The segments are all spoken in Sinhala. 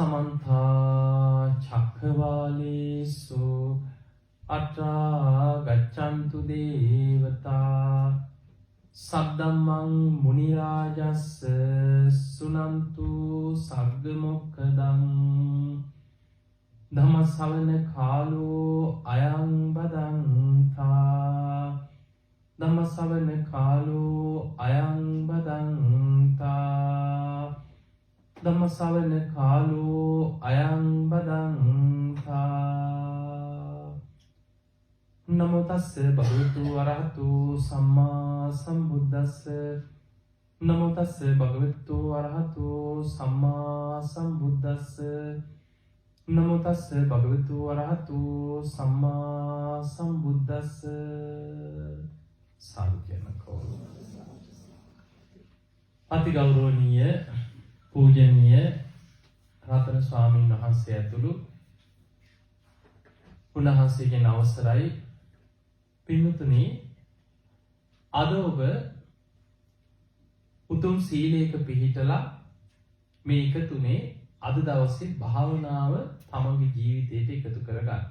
समन्ता चक्रवालेषु अत्रा गच्छन्तु देवता सद्दम्मं मुनिराजस्य सुनन्तु सग्गमोक्खदं धम्मश्रवण कालो अयं बदन्ता धम्मश्रवण कालो अयं बदन्ता ධම්මසවන කාලෝ අයං බදන්තා නමෝ තස්ස භගවතු අරහතු සම්මා සම්බුද්දස්ස නමෝ තස්ස භගවතු අරහතු සම්මා සම්බුද්දස්ස නමෝ තස්ස භගවතු අරහතු සම්මා සම්බුද්දස්ස සාදු කියනකෝ අති ගෞරවනීය පූජනීය රතන ස්වාමීන් වහන්සේ ඇතුළු උන්වහන්සේගේ අවසරයි පින්තුනි අද ඔබ උතුම් සීලයක පිහිටලා මේ එකතුනේ අද දවසේ භාවනාව තමන්ගේ ජීවිතයට එකතු කරගන්න.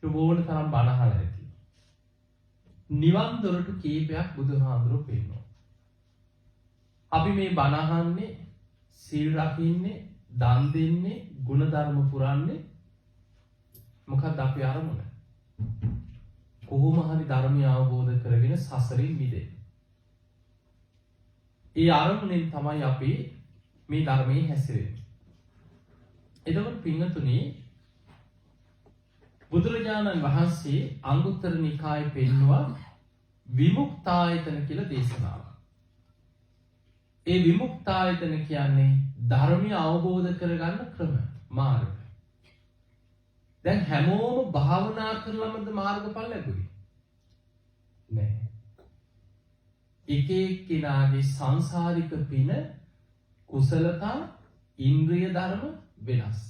ඕන තරම් බණ අහලා ඇති. නිවන් දොරටු කීපයක් බුදුහාමුදුරුවෝ පෙන්නනවා. අපි මේ බණ අහන්නේ සීල් රකින්නේ දන් දෙන්නේ ගුණධර්ම පුරන්නේ මොකක්ද අපේ අරමුණ? කොහොම හරි ධර්මය අවබෝධ කරගෙන සසරින් මිදෙන්න. ඒ අරමුණෙන් තමයි අපි මේ ධර්මයේ හැසිරෙන්නේ. එතකොට පින්වතුනි බුදුරජාණන් වහන්සේ අංගුත්තර නිකායේ පෙන්වුවා විමුක්තායතන කියලා දේශනාවක්. ඒ විමුක්තායතන කියන්නේ ධර්මය අවබෝධ කරගන්න ක්‍රම මාර්ග. දැන් හැමෝම භාවනා කරලමද මාර්ගඵල ලැබුවේ? නෑ. එක එක්කෙනාගේ සංසාරික පින කුසලතා ඉන්ද්‍රිය ධර්ම වෙනස්.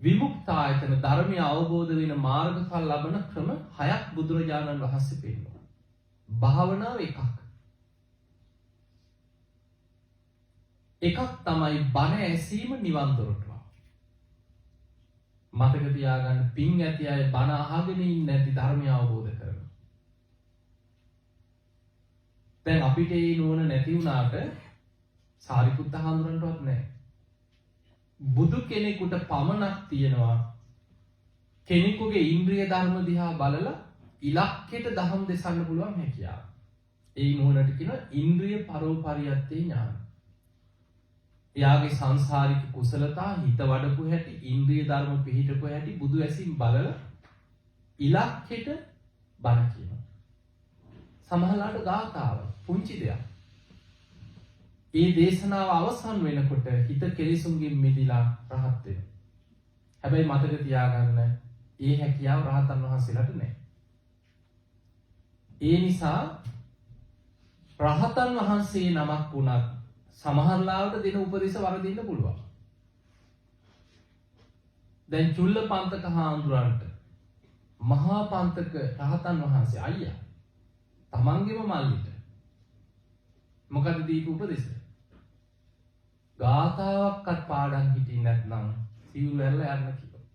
විමුක්තායතන ධර්මය අවබෝධ වෙන මාර්ගඵල ලබන ක්‍රම 6ක් බුදුරජාණන් වහන්සේ පෙන්නනවා. භාවනාව එකක්. එකක් තමයි බණ ඇසීම නිවන් දොරටුව. මතක තියාගන්න පින් ඇති අය බණ අහගෙන ඉන්නේ නැති ධර්මය අවබෝධ කරගන්න. දැන් අපිට ඒ නුවණ නැති වුණාට සාරිපුත්ත හාමුදුරන්ටවත් නැහැ. බුදු කෙනෙකුට පමණක් තියෙනවා කෙනෙකුගේ ඉන්ද්‍රිය ධර්ම දිහා බලලා ඉලක්කයට දහම් දෙසන්න පුළුවන් හැකියාව. ඒ නුවණට කියනවා ඉන්ද්‍රිය පරෝපරියත්තේ ඥාන. එයාගේ සංසාරික කුසලතා හිත වඩපු හැටි ඉන්ද්‍රිය ධර්ම පිහිටපු හැටි බුදු ඇසින් බලලා ඉලක්කයට බණ කියනවා. සමහරලාට ගාථාව පුංචි දෙයක්. ඒ දේශනාව අවසන් වෙනකොට හිත කෙලෙසුන්ගෙන් මිදලා රහත් වෙනවා. හැබැයි මතක තියාගන්න ඒ හැකියාව රහතන් වහන්සේලාට නැහැ. ඒ නිසා රහතන් වහන්සේ නමක් වුණත් සමහරලාවට දෙන උපදෙස් වරදින්න පුළුවන්. දැන් චුල්ලපන්තක හාමුදුරන්ට මහා පන්තක රහතන් වහන්සේ අයියා තමන්ගේම මල්ලිට මොකද දීපු උපදෙස? ගාථාවක්වත් පාඩම් හිටින් නැත්නම් සිවුරු ඇරලා යන්න කිව්වා.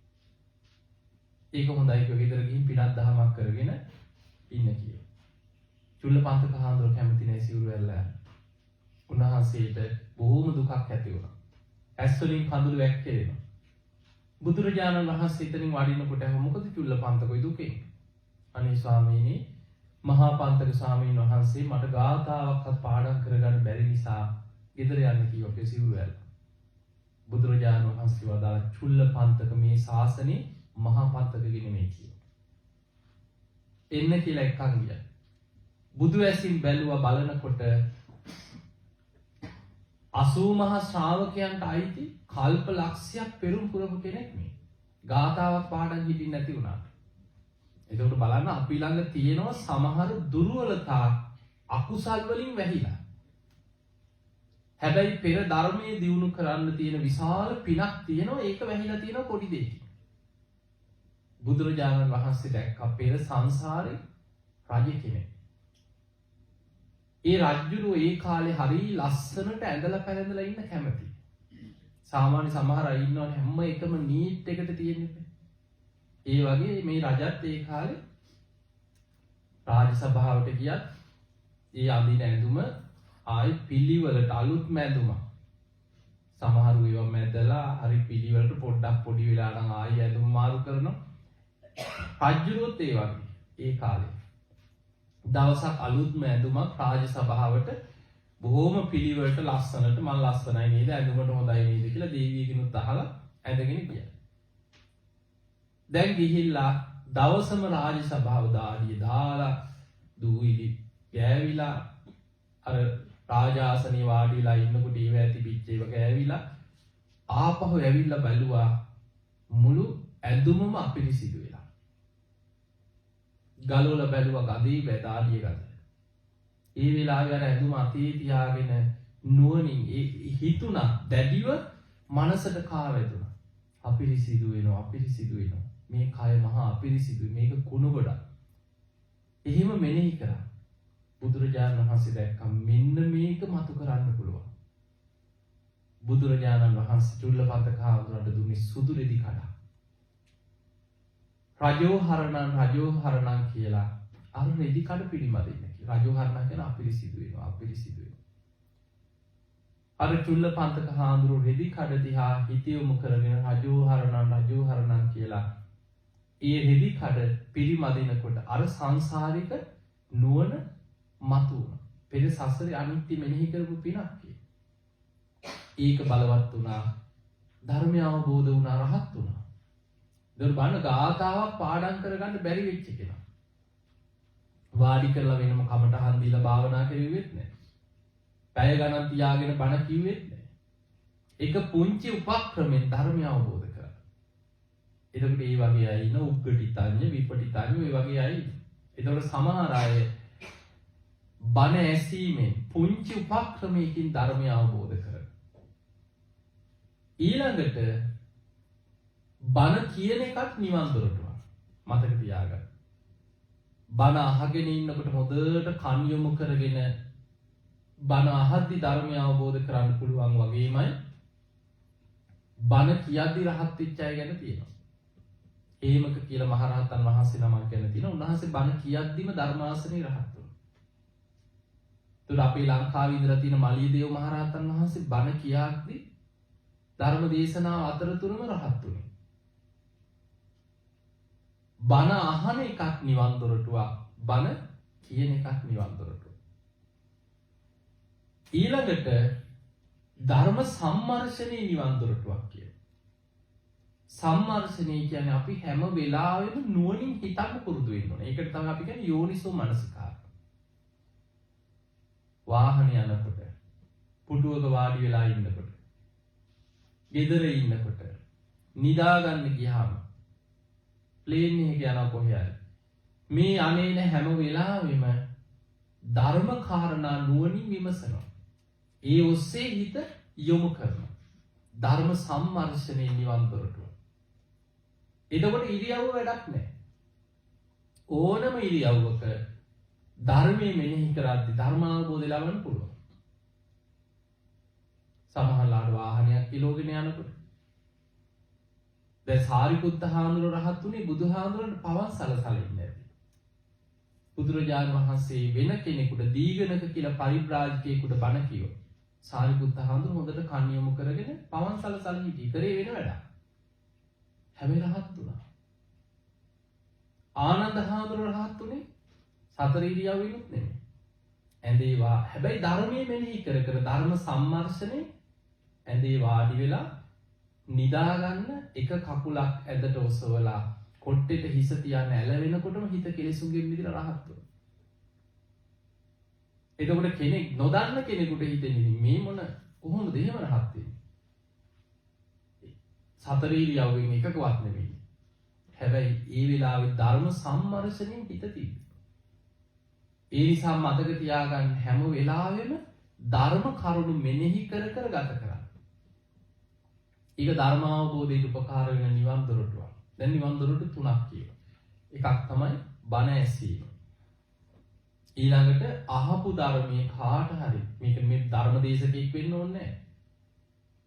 ඒක හොඳයි කිව්වා. ගෙදර ගිහින් පිනක් දහමක් කරගෙන ඉන්න කිව්වා. චුල්ලපන්තක හාමුදුර කැමති නැහැ සිවුරු ඇරලා යන්න. උන්වහන්සේට බොහෝම දුකක් ඇති වුණා. ඇස් වලින් කඳුළු වැක්කිරෙනවා. බුදුරජාණන් වහන්සේ එතනින් වඩිනකොට මොකද චුල්ලපන්තකයි දුකේ? අනේ ස්වාමීනි මහා පන්තක ස්වාමීන් වහන්සේ මට ගාථාවක්වත් පාඩම් කරගන්න බැරි නිසා ගෙදර යන්න කිව්වා සිවුරු ඇරලා. බුදුරජාණන් වහන්සේ වදාළ චුල්ලපන්තක මේ ශාසනේ මහා පන්තකගේ නෙමෙයි කියලා. එන්න කියලා එක්කන් ගියා. බුදු ඇසින් බැලුවා බලනකොට 80 මහා ශ්‍රාවකයන්ට අයිති කල්ප ලක්ෂයක් පෙරම් පුරපු කෙනෙක් මේ. ගාථාවක් පාඩම් හිටින් නැති වුණා. එතකොට බලන්න අපි ළඟ තියෙනවා සමහර දුර්වලතා අකුසල් වලින් වැහිලා. හැබැයි පෙර ධර්මයේ දියුණු කරන්න තියෙන විශාල පිනක් තියෙනවා ඒක වැහිලා තියෙන පොඩි දෙයකින්. බුදුරජාණන් වහන්සේ දැක්කා පෙර සංසාරේ රජ කෙනෙක්. ඒ රජ්ජුරුවෝ ඒ කාලේ හරි ලස්සනට ඇඳලා පැළඳලා ඉන්න කැමති. සාමාන්‍ය සමහර අය ඉන්නවනේ හැම එකම නීට් එකට තියෙන්නේ. ඒ වගේ මේ රජත් ඒ කාලේ රාජ සභාවට ගියත් ඒ අඳින ඇඳුම ආයි පිළිවෙලට අලුත් මැඳුමක්. සමහරු ඒවා මැදලා හරි පිළිවෙලට පොඩ්ඩක් පොඩි වෙලා නම් ආයි ඇඳුම් මාරු කරනවා. රජ්ජුරුවොත් ඒ වගේ ඒ කාලේ දවසක් අලුත්ම ඇඳුමක් රාජ සභාවට බොහොම පිළිවෙලට ලස්සනට මං ලස්සනයි නේද ඇඳුමට හොඳයි නේද කියලා දේවියගෙනුත් අහලා ඇඳගෙන ගියා. දැන් ගිහිල්ලා දවසම රාජ සභාව දාඩිය දාලා දූවිලි ගෑවිලා අර රාජාසනේ වාඩි වෙලා ඉන්නකොට ඒව ඇති පිච්චේව ගෑවිලා ආපහු ඇවිල්ලා බැලුවා මුළු ඇඳුමම අපිරිසිදු වෙලා. ගලවලා බැලුවා ගදේ බැදාඩිය ගද. ඒ වෙලාවේ අර ඇඳුම අතේ තියාගෙන නුවණින් හිතුණා දැඩිව මනසට කාවැදුණා. අපිරිසිදු වෙනවා මේ කය මහා අපිරිසිදුයි මේක කුණු ගොඩක්. එහෙම මෙනෙහි කරා. බුදුරජාණන් වහන්සේ දැක්කා මෙන්න මේක මතු කරන්න පුළුවන්. බුදුරජාණන් වහන්සේ චුල්ලපන්තක හාමුදුරන්ට දුන්නේ සුදු රෙදි කඩක්. රජෝහරණං කියලා අර රෙදි කඩ පිළිමදින්න කියලා. රජෝහරණං කියන අපිරිසිදු වෙනවා. අර චුල්ලපන්තක හාමුදුරුවෝ රෙදි කඩ දිහා හිත යොමු කරගෙන රජෝහරණං කියලා ඒ රෙදි කඩ පිළිමදිනකොට අර සංසාරික නුවණ මතු වුණා. පෙර සසරේ අනිත්‍ය මෙනෙහි කරපු පිනක් ඒක බලවත් වුණා. ධර්මය අවබෝධ වුණා, රහත් වුණා. දොර බණ ගාථාවක් පාඩම් කරගන්න බැරි වෙච්ච කෙනා. වාඩි කරලා වෙනම කමටහන් දීලා භාවනා කරුවෙත් නැහැ. පැය ගණන් තියාගෙන බණ කිව්වෙත් නැහැ. ඒක පුංචි උපක්‍රමෙන් ධර්මය අවබෝධ කරගන්න. එතකොට මේ වගේ අය ඉන්න උග්ගටිතඤ්ඤ විපටිතඤ්ඤ මේ වගේ අය. එතකොට සමහර අය බණ ඇසීමෙන් පුංචි උපක්‍රමයකින් ධර්මය අවබෝධ කරගන්න. ඊළඟට බණ කියන එකත් නිවන් දොරටුවක්. මතක තියාගන්න. බණ අහගෙන ඉන්නකොට හොඳට කන් යොමු කරගෙන බණ අහද්දි ධර්මය අවබෝධ කරගන්න පුළුවන් වගේමයි බණ කියද්දි රහත් වෙච්ච අය ගැන තියෙනවා. හේමක කියලා මහරහතන් වහන්සේ නමක් ගැන තියෙනවා. උන්වහන්සේ බණ කියද්දිම ධර්මාසනේ රහත් වුණා. ඒත් අපේ ලංකාවේ ඉඳලා තියෙන මලියදේව මහරහතන් වහන්සේ බණ කියද්දි ධර්ම දේශනාව අතරතුරම රහත් වුණා. බණ අහන එකක් නිවන් දොරටුවක්. බණ කියන එකක් නිවන් දොරටුවක්. ඊළඟට ධර්ම සම්මර්ෂණේ නිවන් දොරටුවක් කියන. සම්මර්ෂණේ කියන්නේ අපි හැම වෙලාවෙම නුවණින් හිතන්න පුරුදු වෙන්න ඕනේ. ඒකට තමයි අපි කියන්නේ යෝනිසෝ මනසිකාර. වාහනේ යනකොට, පුටුවක වාඩි වෙලා ඉන්නකොට, ගෙදර ඉන්නකොට, නිදා ගන්න ගියාම, ප්ලේන් එකක යනවා කොහේ හරි. මේ අනේන හැම වෙලාවෙම ධර්ම කාරණා නුවණින් විමසනවා. ඒ ඔස්සේ හිත යොමු කරනවා. ධර්ම සම්මර්ෂණේ නිවන් දොරටුව. එතකොට ඉරියව්ව වැඩක් නැහැ. ඕනම ඉරියව්වක ධර්මයේ මෙනෙහි කරද්දී ධර්ම අවබෝධය ලබන්න පුළුවන්. සමහරලාට වාහනයක් කිලෝගෙන යනකොට දැන් සාරිපුත්ත හාමුදුරුවෝ රහත් උනේ බුදුහාමුදුරන්ට පවන් සලසලා ඉන්නේ නැති. බුදුරජාණන් වහන්සේ වෙන කෙනෙකුට දීගණක කියලා පරිබ්‍රාජකයෙකුට බණ කිව්වා. සාරිපුත්ත හාමුදුරුවෝ හොඳට කන් යොමු කරගෙන පවන් සලසලා හිටියේ. කරේ වෙන වැඩක්. හැබැයි රහත් වුණා. ආනන්ද හාමුදුරුවෝ රහත් උනේ සතර ඉරියව්වෙනුත් නෙමෙයි. ඇඳේවා හැබැයි ධර්මයේ මෙනෙහි කර කර ධර්ම සම්මර්ෂණේ ඇඳේ වාඩි වෙලා නිදා ගන්න එක කකුලක් ඇදට ඔසවලා කොට්ටෙට හිස තියන්න ඇලවෙනකොටම හිත කෙලෙසුන්ගෙන් මිදලා රහත් වෙනවා. එතකොට කෙනෙක් නොදන්න කෙනෙකුට හිතෙන්නේ මේ මොන කොහොමද එහෙම රහත් වෙන්නේ? සතර ඉරියව්වෙන් එකකවත් නෙමෙයි. හැබැයි ඒ වෙලාවේ ධර්ම සම්මර්ෂණයෙන් හිත තිබ්බ. ඒ නිසා මතක තියාගන්න හැම වෙලාවෙම ධර්ම කරුණු මෙනෙහි කර කර ගත කරන්න. ඒක ධර්ම අවබෝධයට උපකාර වෙන නිවන් දොරටුවක්. දැන් නිවන් දොරටු තුනක් කියනවා. එකක් තමයි බණ ඇසීම. ඊළඟට අහපු ධර්මයේ කාට හරි මේක මේ ධර්ම දේශකෙක් වෙන්න ඕනේ නැහැ.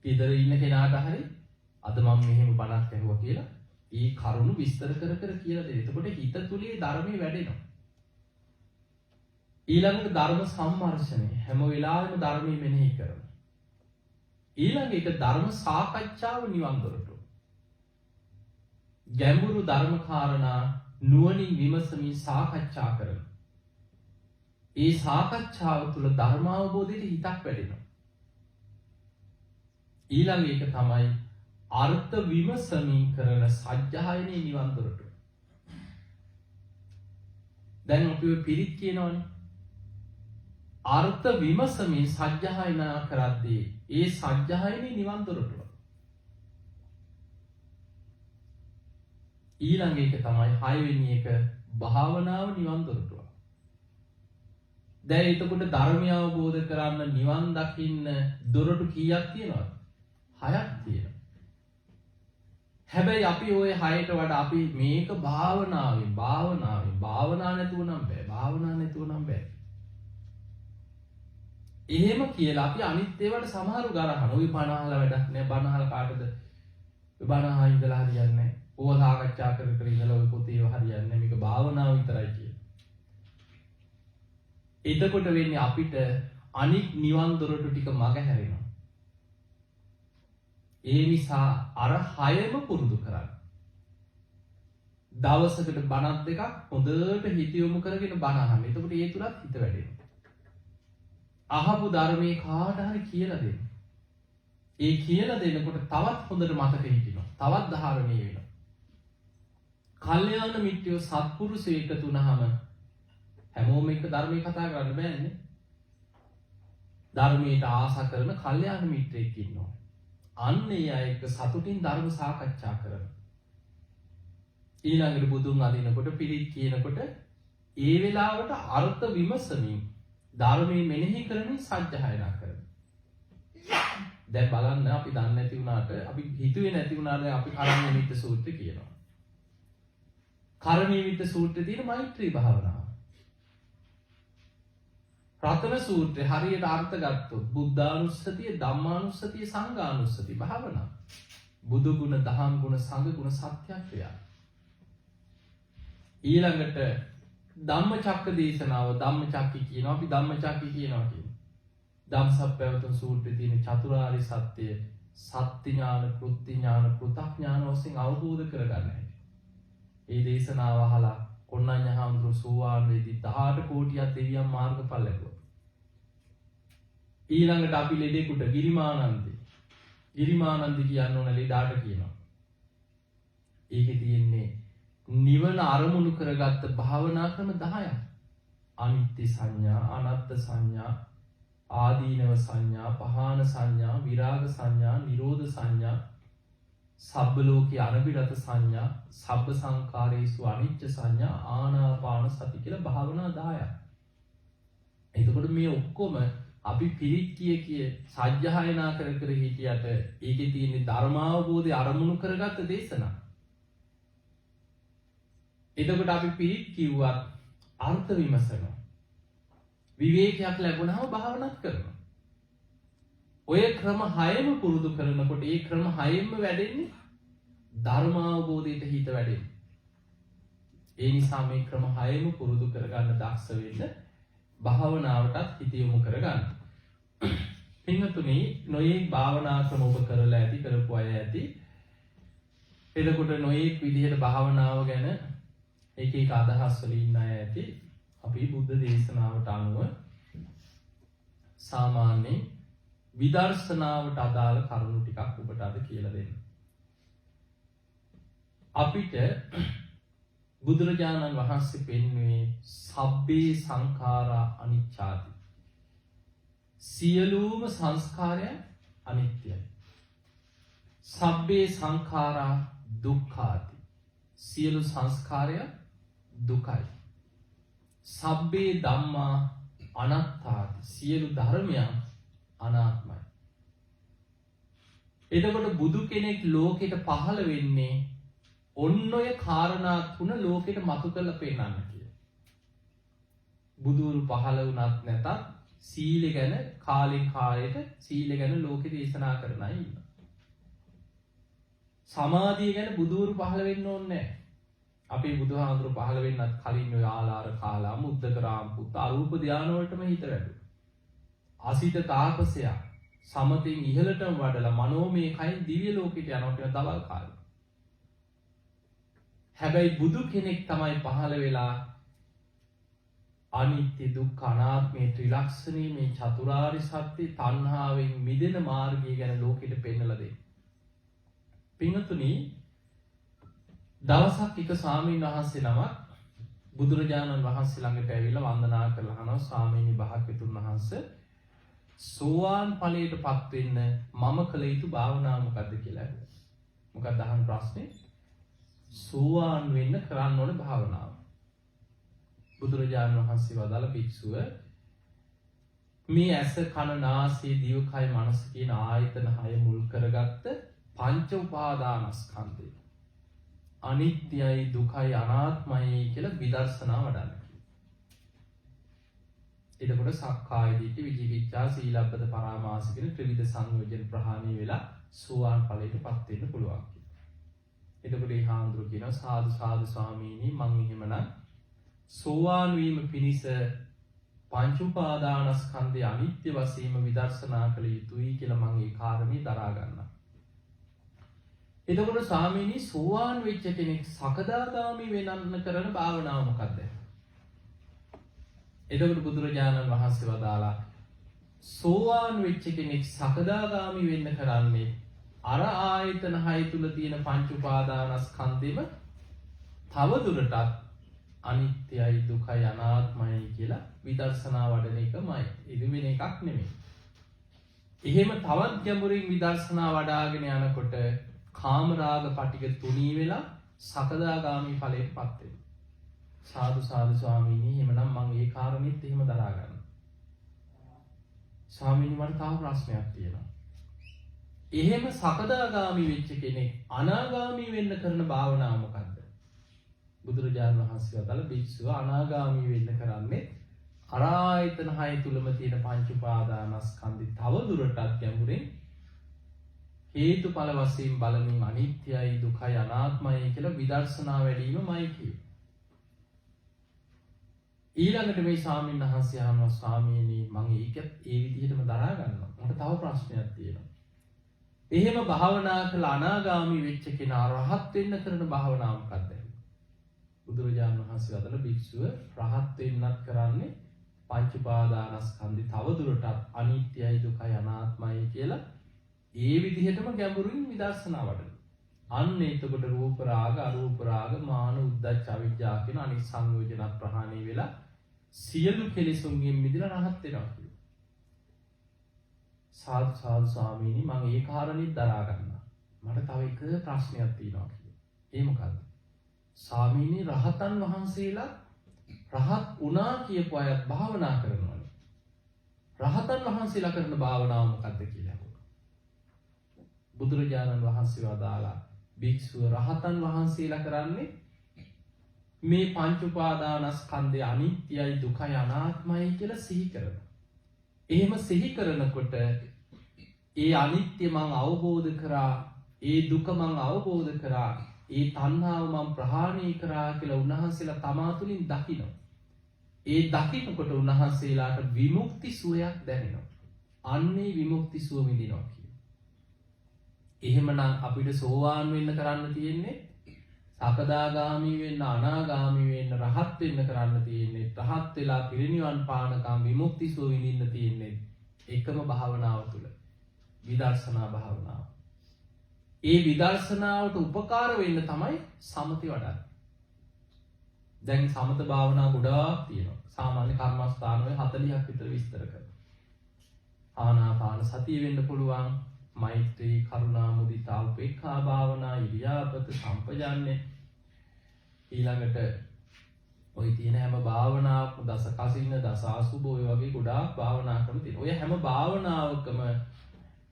ඊදර ඉන්න කෙනාට හරි අද මම මෙහෙම බණක් ඇහුවා කියලා ඒ කරුණු විස්තර කර කර කියලා දෙන්න. එතකොට හිත තුලේ ධර්මයේ වැඩෙනවා. ඊළඟට ධර්ම සම්මර්ෂණය හැම වෙලාවෙම ධර්මයේ මෙනෙහි කරනවා. ඊළඟ එක ධර්ම සාකච්ඡාව නිවන් දොරටු. ගැඹුරු ධර්ම කාරණා නුවණින් විමසමින් සාකච්ඡා කරනවා. ඒ සාකච්ඡාව තුළ ධර්මාවබෝධයට හිතක් වැඩෙනවා. ඊළඟ එක තමයි අර්ථ විමසමින් කරන සජ්ජායනයේ නිවන් දොරටු. දැන් අපි පිරිත් කියනවනේ. අර්ථ විමසමින් සජ්ජායනා කරද්දී ඒ සජ්ජායනයේ නිවන් දොරටුව. ඊළඟ එක තමයි 6 වෙනි එක භාවනාව නිවන් දොරටුව. දැන් එතකොට ධර්මය අවබෝධ කරන්න නිවන් දකින්න දොරටු කීයක් තියෙනවද? 6ක් තියෙනවා. හැබැයි අපි ওই 6ට වඩා අපි මේක භාවනා නැතුව නම් බෑ. එහෙම කියලා අපි අනිත් ඒවාට සමහරු ගරහන. ওই බණ අහලා වැඩක් නෑ. බණ අහලා කාටද? ඔය බණ අහලා ඉඳලා හරියන්නේ නෑ. ඕවා සාකච්ඡා කර කර ඉඳලා ඔය පොතේ හරියන්නේ නෑ. මේක භාවනාව විතරයි කියලා. එතකොට වෙන්නේ අපිට අනික් නිවන් දොරටු ටික මග හැරෙනවා. ඒ නිසා අර 6ම පුරුදු කරන්න. දවසකට බණක් දෙකක් හොඳට හිත යොමු කරගෙන බණ අහන්න. එතකොට ඒ තුලත් හිත වැඩෙනවා. අහපු ධර්මයේ කාට හරි කියලා දෙන්න. ඒ කියලා දෙනකොට තවත් හොඳට මතක හිටිනවා. තවත් ධාරණීය වෙනවා. කල්යාණ මිත්‍රයෝ සත්පුරුෂයෝ එකතු වුණාම හැමෝම එක ධර්මයේ කතා කරන්න බෑනේ. ධර්මයට ආසා කරන කල්යාණ මිත්‍රයෙක් ඉන්නවා. අන්න ඒ අය එක්ක සතුටින් ධර්ම සාකච්ඡා කරනවා. ඊළඟට බුදුන් අදිනකොට පිළිත් කියනකොට ඒ වෙලාවට අර්ථ විමසමින් ධර්මයේ මෙනෙහි කරමින් සජ්ජායනා කරනවා. දැන් බලන්න අපි දන්නේ නැති වුණාට අපි හිතුවේ නැති වුණාට අපි කරණීයමිත්ත සූත්‍රය කියනවා. කරණීයමිත්ත සූත්‍රයේ තියෙන මෛත්‍රී භාවනාව. රතන සූත්‍රය හරියට අර්ථ ගත්තොත් බුද්ධානුස්සතිය, ධම්මානුස්සතිය, සංඝානුස්සතිය භාවනාව. බුදු ගුණ, දහම් ගුණ, සංඝ ගුණ සත්‍යක්‍රියා. ඊළඟට ධම්මචක්ක දේශනාව ධම්මචක්කි කියනවා. අපි ධම්මචක්කි කියනවා කියන්නේ. ධම්සප්පවතුන් සූත්‍රයේ තියෙන චතුරාර්ය සත්‍ය, සත්‍ය ඥාන, කෘත්‍ය ඥාන, පෘථග්ඥාන වශයෙන් අවබෝධ කරගන්නයි. මේ දේශනාව අහලා කොණ්ණඤ්ඤ හාමුදුරුවෝ සෝවාන් වෙදී 18 කෝටියක් දෙවියන් මාර්ගඵල ලැබුවා. ඊළඟට අපි ලෙඩෙකුට ගිරිමානන්ද කියන්න ඕන ලෙඩාට කියනවා. ඒකේ තියෙන්නේ නිවන අරමුණු කරගත්ත භාවනා ක්‍රම 10ක්. අනිත්‍ය සංඥා, අනාත්ම සංඥා, ආදීනව සංඥා, පහාන සංඥා, විරාග සංඥා, නිරෝධ සංඥා, සබ්බ ලෝකේ අනිවිරත සංඥා, සබ්බ සංකාරේසු අනිච්ච සංඥා, ආනාපාන සති කියලා භාවනා 10ක්. එතකොට මේ ඔක්කොම අපි පිරිත් කිය සජ්ජායනා කර කර හිටියට ඒකේ තියෙන ධර්මාවබෝධය අරමුණු කරගත්ත දේශනා. එතකොට අපි පිරිත් කිව්වත් අර්ථ විමසනවා. විවේකයක් ලැබුණාම භාවනාත් කරනවා. ඔය ක්‍රම 6ම පුරුදු කරනකොට ඒ ක්‍රම 6ම වැඩෙන්නේ ධර්මාවබෝධයට හිත වැඩෙන්නේ. ඒ නිසා මේ ක්‍රම 6ම පුරුදු කරගන්න දක්ෂ වෙන්න භාවනාවටත් හිත යොමු කරගන්න. පින්වතුනි නොයේ භාවනා ක්‍රම ඔබ කරලා ඇති කරපු අය ඇති. එතකොට නොයේ විදිහට භාවනාව ගැන එක එක අදහස් වල ඉන්න අය ඇති. අපි බුද්ධ දේශනාවට අනුව සාමාන්‍ය විදර්ශනාවට අදාළ කරුණු ටිකක් ඔබට අද කියලා දෙන්න. අපිට බුදුරජාණන් වහන්සේ පෙන්වුවේ සබ්බේ සංඛාරා අනිච්චාති. සියලුම සංස්කාරයන් අනිත්‍යයි. සබ්බේ සංඛාරා දුක්ඛාති. සියලු සංස්කාරයන් දුකයි. සබ්බේ ධම්මා අනාත්තාති. සියලු ධර්මයන් අනාත්මයි. එතකොට බුදු කෙනෙක් ලෝකෙට පහළ වෙන්නේ ඔන්න ඔය කාරණා තුන ලෝකෙට මතු කරලා පෙන්නන්න කියලා. බුදුරු පහළ වුණත් නැතත් සීලය ගැන කාලෙන් කාලයට සීලය ගැන ලෝකෙ දේශනා කරන අය ඉන්නවා. සමාධිය ගැන බුදුරු පහළ වෙන්න ඕනේ නැහැ. අපේ බුදුහාමුදුරු පහළ වෙන්නත් කලින් ඔය ආලාර කාලා මුද්දක රාම්පුත් අරූප ධාන වලටම හිත වැඩුවා. අසිත තාපසයා සමතෙන් ඉහළටම වඩලා මනෝමය කයින් දිව්‍ය ලෝකෙට යනවා කියන දවල් කාලේ. හැබැයි බුදු කෙනෙක් තමයි පහළ වෙලා අනිත්‍ය දුක්ඛ අනාත්මේ ත්‍රිලක්ෂණී මේ චතුරාර්ය සත්‍ය තණ්හාවෙන් මිදෙන මාර්ගය ගැන ලෝකෙට පෙන්වලා දෙන්නේ. පින්තුනි දවසක් එක ස්වාමීන් වහන්සේ නමක් බුදුරජාණන් වහන්සේ ළඟට ඇවිල්ලා වන්දනා කරලා අහනවා ස්වාමීනි භාග්‍යතුන් වහන්සේ සෝවාන් ඵලයටපත් වෙන්න මම කළ යුතු භාවනාව මොකද්ද කියලා. මොකක්ද අහන ප්‍රශ්නේ? සෝවාන් වෙන්න කරන්න ඕන භාවනාව. බුදුරජාණන් වහන්සේ වදාළ භික්ෂුව මේ ඇස කන නාසය දිවකය මනස කියන ආයතන 6 මුල් කරගත්ත පංච උපාදානස්කන්ධය අනිත්‍යයි දුකයි අනාත්මයි කියලා විදර්ශනා වඩන්න. එතකොට සක්කාය දිට්ඨි විචිකිච්ඡා සීලබ්බත පරාමාස කියන ත්‍රිවිධ සංයෝජන ප්‍රහාණය වෙලා සෝවාන් ඵලයටපත් වෙන්න පුළුවන්. එතකොට මේ හාමුදුරුවෝ කියනවා සාදු සාදු ස්වාමීනි මං එහෙමනම් සෝවාන් වීම පිණිස පංච උපාදානස්කන්ධය අනිත්‍ය වශයෙන්ම විදර්ශනා කළ යුතුයි කියලා මම ඒ කාරණේ දරා ගන්නවා. එතකොට ස්වාමීනි සෝවාන් වෙච්ච කෙනෙක් සකදාගාමි වෙනන්න කරන භාවනාව මොකක්ද? එතකොට බුදුරජාණන් වහන්සේ වදාලා සෝවාන් වෙච්ච කෙනෙක් සකදාගාමි වෙන්න කරන්නේ අර ආයතන 6 තුල තියෙන පංච උපාදානස්කන්ධෙම තව දුරටත් අනිත්‍යයි දුකයි අනාත්මයි කියලා විදර්ශනා වඩන එකමයි. ඒක වෙන එකක් නෙමෙයි. එහෙම තවත් ගැඹුරින් විදර්ශනා වඩාගෙන යනකොට කාමරාග පටික තුනී වෙලා සකදාගාමි ඵලයටපත් වෙනවා. සාදු සාදු ස්වාමීනි එහෙමනම් මම ඒ කාරණෙත් එහෙම දරා ගන්නවා. ස්වාමීනි මට තව ප්‍රශ්නයක් තියෙනවා. එහෙම සකදාගාමි වෙච්ච කෙනෙක් අනාගාමි වෙන්න කරන භාවනාව මොකක්ද? බුදුරජාණන් වහන්සේ වදාළ භික්ෂුව අනාගාමී වෙන්න කරන්නේ අර ආයතන 6 තුලම තියෙන පංච උපාදානස්කන්ධي තව දුරටත් ගැඹුරින් හේතුඵල වශයෙන් බලමින් අනිත්‍යයි දුකයි අනාත්මයි කියලා විදර්ශනා වැඩිවීමයි කියේ. ඊළඟට මේ ස්වාමීන් වහන්සේ අහනවා ස්වාමීනි මම ඒකත් ඒ විදිහටම දරා ගන්නවා. මට තව ප්‍රශ්නයක් තියෙනවා. එහෙම භාවනා කළ අනාගාමී වෙච්ච කෙනා රහත් වෙන්න කරන භාවනාව මොකක්ද? බුදුරජාණන් වහන්සේ වදාළ භික්ෂුව රහත් වෙන්නත් කරන්නේ පංච උපාදානස්කන්ධي තව දුරටත් අනිත්‍යයි දුකයි අනාත්මයි කියලා ඒ විදිහටම ගැඹුරින් විදර්ශනා වඩනවා. අන්න එතකොට රූප රාග අරූප රාග මාන උද්ධච්ච අවිජ්ජා කියන අනිත් සංයෝජන ප්‍රහාණය වෙලා සියලු කෙලෙසුන්ගෙන් මිදලා රහත් වෙනවා කියනවා. සාදු සාදු ස්වාමීනි මම ඒ කාරණෙත් දරා ගන්නවා. මට තව එක ප්‍රශ්නයක් තියෙනවා කියනවා. ඒ මොකද්ද? ස්වාමීනි රහතන් වහන්සේලා රහත් වුණා කියපු අයත් භාවනා කරනවානේ. රහතන් වහන්සේලා කරන භාවනාව මොකක්ද කියලා අහුවා. බුදුරජාණන් වහන්සේ වදාලා භික්ෂුව රහතන් වහන්සේලා කරන්නේ මේ පංච උපාදානස්කන්ධය අනිත්‍යයි දුකයි අනාත්මයි කියලා සිහි කරනවා. එහෙම සිහි කරනකොට ඒ අනිත්‍ය මං අවබෝධ කරා, ඒ දුක මං අවබෝධ කරා, ඒ තණ්හාව මම ප්‍රහාණය කරා කියලා උන්වහන්සේලා තමා තුළින් දකිනවා. ඒ දකිනකොට උන්වහන්සේලාට විමුක්ති සුවයක් දැනෙනවා. අන්නේ විමුක්ති සුව විඳිනවා කියන්නේ. එහෙමනම් අපිට සෝවාන් වෙන්න කරන්න තියෙන්නේ සකදාගාමි වෙන්න, අනාගාමි වෙන්න, රහත් වෙන්න කරන්න තියෙන්නේ. රහත් වෙලා පිරිනිවන් පානකම් විමුක්ති සුව විඳින්න තියෙන්නේ එකම භාවනාව තුළ. විදර්ශනා භාවනාව. ඒ විදර්ශනාවට උපකාර වෙන්න තමයි සමති වඩන්නේ. දැන් සමත භාවනා ගොඩාක් තියෙනවා. සාමාන්‍ය කර්මස්ථාන වල 40ක් විතර විස්තර කරනවා. ආනාපාන සතිය වෙන්න පුළුවන්, මෛත්‍රී, කරුණා, මුදිතා, උපේක්ඛා භාවනා, ඉරියාපත, සම්පජාන්නේ. ඊළඟට ඔය තියෙන හැම භාවනාවක්ම දස කසින, දස අසුබ ඔය වගේ ගොඩාක් භාවනා ක්‍රම තියෙනවා. ඔය හැම භාවනාවකම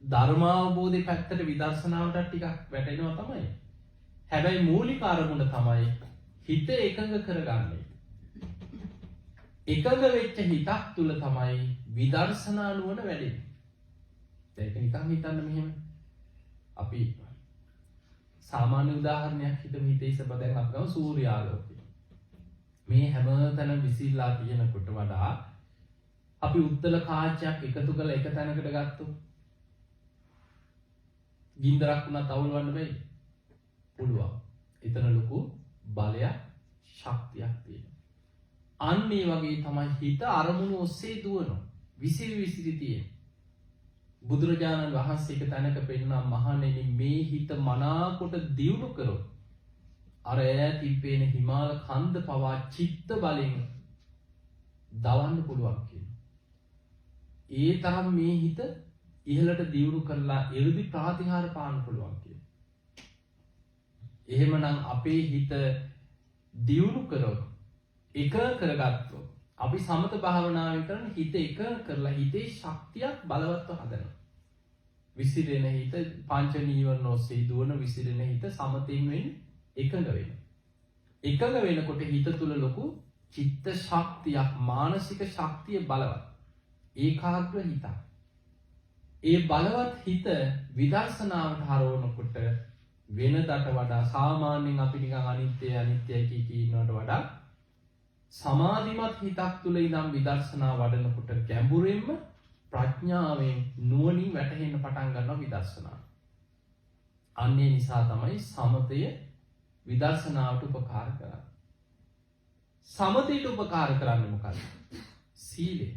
ධර්මාවබෝධය පැත්තට විදර්ශනාවට ටිකක් වැටෙනවා තමයි. හැබැයි මූලික අරමුණ තමයි හිත එකඟ කරගන්නේ. එකඟ වෙච්ච හිතක් තුල තමයි විදර්ශනා නුවණ වැඩෙන්නේ. ඒක නිකන් හිතන්න මෙහෙම. අපි සාමාන්‍ය උදාහරණයක් හිතමු. හිතේ ඉස්සප දැන් අපි ගමු සූර්යාලෝකය. මේ හැමතැනම විසිරලා තියෙනකොට වඩා අපි උත්තර කාචයක් එකතු කරලා එක තැනකට ගත්තොත් ගින්දරක් වුණත් අවුලවන්න බැයි. පුළුවන්. එතන ලොකු බලයක් ශක්තියක් තියෙනවා. අන්න ඒ වගේ තමයි හිත අරමුණු ඔස්සේ දුවනවා. විසිරි තියෙන. බුදුරජාණන් වහන්සේ එක තැනක පෙන්නා මහණෙනි මේ හිත මනාකොට දියුණු කරොත් අර ඈතින් පේන හිමාල කන්ද පවා චිත්ත බලෙන් දවන්න පුළුවන් කියනවා. ඒ තරම් මේ හිත ඉහළට දියුණු කරලා එ르දි ප්‍රාතිහාර පාන්න පුළුවන් කියනවා. එහෙමනම් අපේ හිත දියුණු කරොත් එක කරගත්තොත් අපි සමත භාවනාවෙන් කරන හිත එක කරලා හිතේ ශක්තියක් බලවත්ව හදනවා. විසිරෙන හිත පංච නීවරණ ඔස්සේ දුවන විසිරෙන හිත සමතෙන් වෙන්නේ එකඟ වෙනවා. එකඟ වෙනකොට හිත තුල ලොකු චිත්ත ශක්තියක් මානසික ශක්තිය බලවත්. ඒකාග්‍ර හිතක්. ඒ බලවත් හිත විදර්ශනාවට හරවනකොට වෙනදට වඩා සාමාන්‍යයෙන් අපි නිකන් අනිත්‍යයි කී ඉන්නවට වඩා සමාධිමත් හිතක් තුළ ඉඳන් විදර්ශනා වඩනකොට ගැඹුරින්ම ප්‍රඥාවෙන් නුවණින් වැටහෙන්න පටන් ගන්නවා විදර්ශනා. අන්නේ නිසා තමයි සමතය විදර්ශනාවට උපකාර කරන්නේ. සමතයට උපකාර කරන්නේ මොකක්ද? සීලය.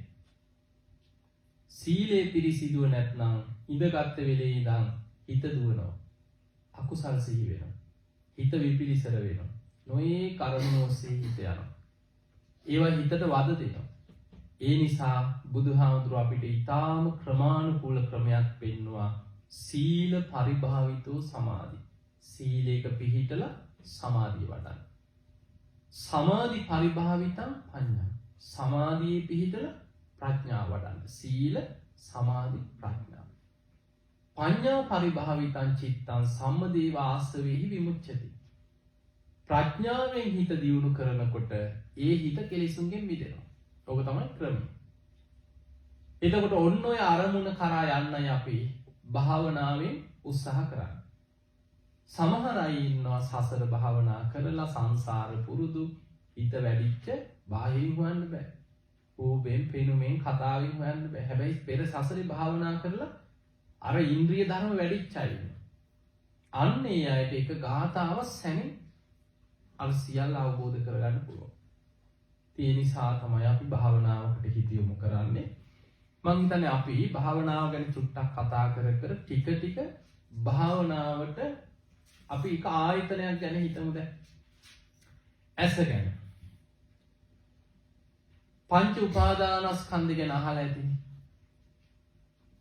සීලේ පිරිසිදුව නැත්නම් ඉඳගත් වෙලේ ඉඳන් හිත දුවනවා. අකුසල් සිහි වෙනවා. හිත විපිලිසර වෙනවා. නොයේ කර්ම ඔස්සේ හිත යනවා. ඒවා හිතට වද දෙනවා. ඒ නිසා බුදුහාමුදුරුවෝ අපිට ඊටාම ක්‍රමානුකූල ක්‍රමයක් පෙන්වුවා. සීල පරිභාවිතෝ සමාධි. සීලේක පිහිටලා සමාධිය වඩන්න. සමාධි පරිභාවිතං පඤ්ඤා. සමාධියේ පිහිටලා ප්‍රඥාව වඩන්න. සීල සමාධි ප්‍රඥා. පඤ්ඤා පරිභාවිතං චිත්තං සම්මදේව ආස්සවේහි විමුච්ඡති. ප්‍රඥාවෙන් හිත දියුණු කරනකොට ඒ හිත කෙලෙසුන්ගෙන් මිදෙනවා. ඕක තමයි ක්‍රමය. එතකොට ඔන්න ඔය අරමුණ කරා යන්නයි අපි භාවනාවෙන් උත්සාහ කරන්නේ. සමහර අය ඉන්නවා සසර භාවනා කරලා සංසාර පුරුදු හිත වැඩිච්ච බාහිරින් හොයන්න බෑ. රූපෙන් පෙනුමෙන් කතාවෙන් හොයන්න බෑ. හැබැයි පෙර සසරේ භාවනා කරලා අර ඉන්ද්‍රිය ධර්ම වැඩිච්ච අය ඉන්නවා. අන්න ඒ අයට එක ගාථාව සැනින් අර සියල්ල අවබෝධ කරගන්න පුළුවන්. ඒ නිසා තමයි අපි භාවනාවකට හිත යොමු කරන්නේ. මං හිතන්නේ අපි භාවනාව ගැන චුට්ටක් කතා කර ටික භාවනාවට අපි එක ආයතනයක් ගැන හිතමු දැන්. ඇස ගැන. පංච උපාදානස්කන්ධ ගැන අහලා ඇතිනේ.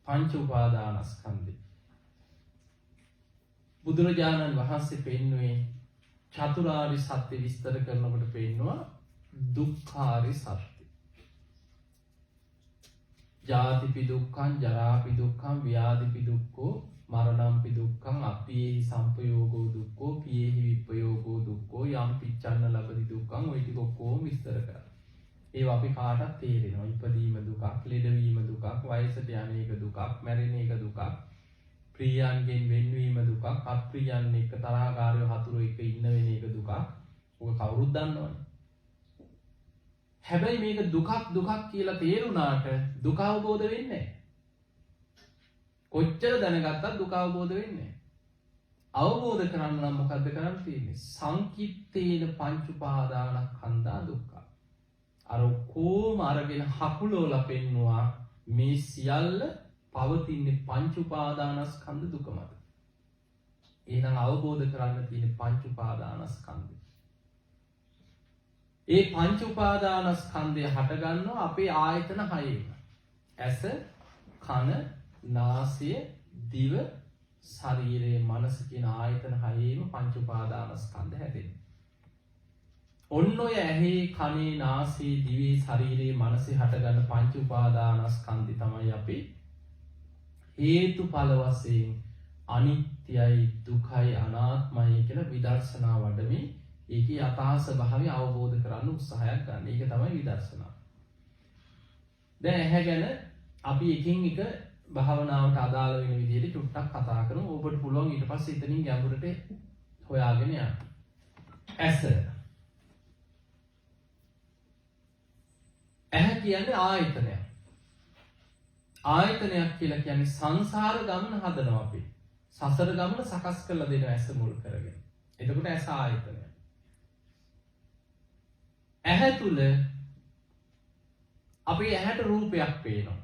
පංච උපාදානස්කන්ධය. බුදුරජාණන් වහන්සේ පෙන්වුවේ චතුරාර්ය සත්‍ය විස්තර කරනකොට පෙන්නවා දුක්ඛාරි සත්‍ය. ජාතිපි දුක්ඛං ජරාපි දුක්ඛං ව්‍යාධිපි දුක්ඛෝ මරණම්පි දුක්ඛං අප්පියේහි සම්පයෝගෝ දුක්ඛෝ පියේහි විප්පයෝගෝ දුක්ඛෝ යම් පිච්ඡන්න ලබති දුක්ඛං ඔය ටික ඔක්කොම විස්තර කරා. ඒවා අපි කාටත් තේරෙනවා. ඉපදීම දුකක්, ලෙඩවීම දුකක්, වයසට යන එක දුකක්, මැරෙන එක දුකක්, ප්‍රියයන්ගෙන් වෙන්වීම දුකක්, අප්‍රියයන් එක්ක තරහකාරයෝ හතුරු එක්ක ඉන්න වෙන එක දුකක්. ඔක කවුරුත් දන්නවනේ. හැබැයි මේක දුකක් කියලා තේරුණාට දුක අවබෝධ වෙන්නේ නැහැ. කොච්චර දැනගත්තත් දුක අවබෝධ වෙන්නේ නැහැ. අවබෝධ කරගන්න නම් මොකද්ද කරන්න තියෙන්නේ? සංකිට්ඨේන පංච උපාදානස්කන්ධා දුක්ඛ. අර කොහොම අරගෙන හකුලෝලා පෙන්නවා මේ සියල්ල පවතින්නේ පංච උපාදානස්කන්ධ දුක මත. එහෙනම් අවබෝධ කරගන්න තියෙන්නේ පංච උපාදානස්කන්ධය. ඒ පංච උපාදානස්කන්ධය හටගන්නවා අපේ ආයතන හයේම. ඇස, කන, නාසය, දිව, ශරීරය, මනස කියන ආයතන හයේම පංච උපාදානස්කන්ධ හැදෙනවා. ඔන්න ඔය ඇහි, කනේ, නාසයේ, දිවේ, ශරීරයේ, මනසේ හටගන්න පංච උපාදානස්කන්ධය තමයි අපි හේතුඵල වශයෙන් අනිත්‍යයි, දුකයි, අනාත්මයි කියලා විදර්ශනා වඩමින් ඒකේ යථා ස්වභාවය අවබෝධ කරගන්න උත්සාහයක් ගන්න. ඒක තමයි විදර්ශනා. දැන් ඇහැ ගැන අපි එකින් එක භාවනාවට අදාළ වෙන විදිහට චුට්ටක් කතා කරමු. ඔබට පුළුවන් ඊට පස්සේ එතනින් ගැඹුරට හොයාගෙන යන්න. ඇස. ඇහැ කියන්නේ ආයතනයක්. ආයතනයක් කියලා කියන්නේ සංසාර ගමන හදනවා අපි. සසර ගමන සකස් කරලා දෙන ඇස මුල් කරගෙන. එතකොට ඇස ආයතනය. ඇහැ තුල අපි ඇහැට රූපයක් පේනවා.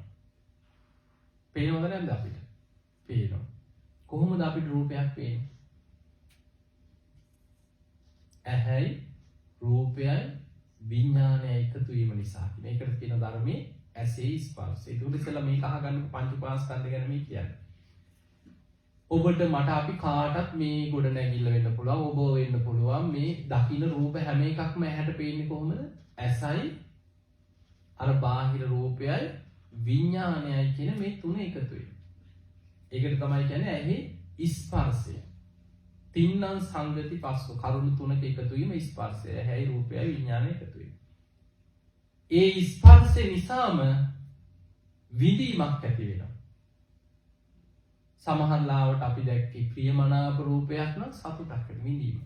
පේනවද නැද්ද අපිට? පේනවා. කොහොමද අපිට රූපයක් පේන්නේ? ඇහැයි රූපයයි විඥානයයි එකතු වීම නිසා. මේකට කියන ධර්මයේ ඇසේ ස්පර්ශය. ඒක උදේ ඉස්සලා මේක අහගන්න පංච උපාස්කන්ධ ගැන මේ කියන්නේ. ඔබට මට අපි කාටත් මේ ගොඩ නැගිල්ල වෙන්න පුළුවන්, ඔබ වෙන්න පුළුවන්. මේ දකින්න රූප හැම එකක්ම ඇහැට පේන්නේ කොහොමද? ඇසයි අර බාහිර රූපයයි විඥානයයි කියන මේ තුන එකතු වෙනවා. ඒකට තමයි කියන්නේ ඇහි ස්පර්ශය. තින්නම් සංගති පස්සෝ කරුණු තුනක එකතු වීම ස්පර්ශය. ඇහැයි රූපයයි විඥානය එකතු වීම. ඒ ස්පර්ශය නිසාම විඳීමක් ඇති වෙනවා. සමහර ලාවට අපි දැක්කේ ප්‍රියමනාප රූපයක් නම් සතුටක් විඳීම.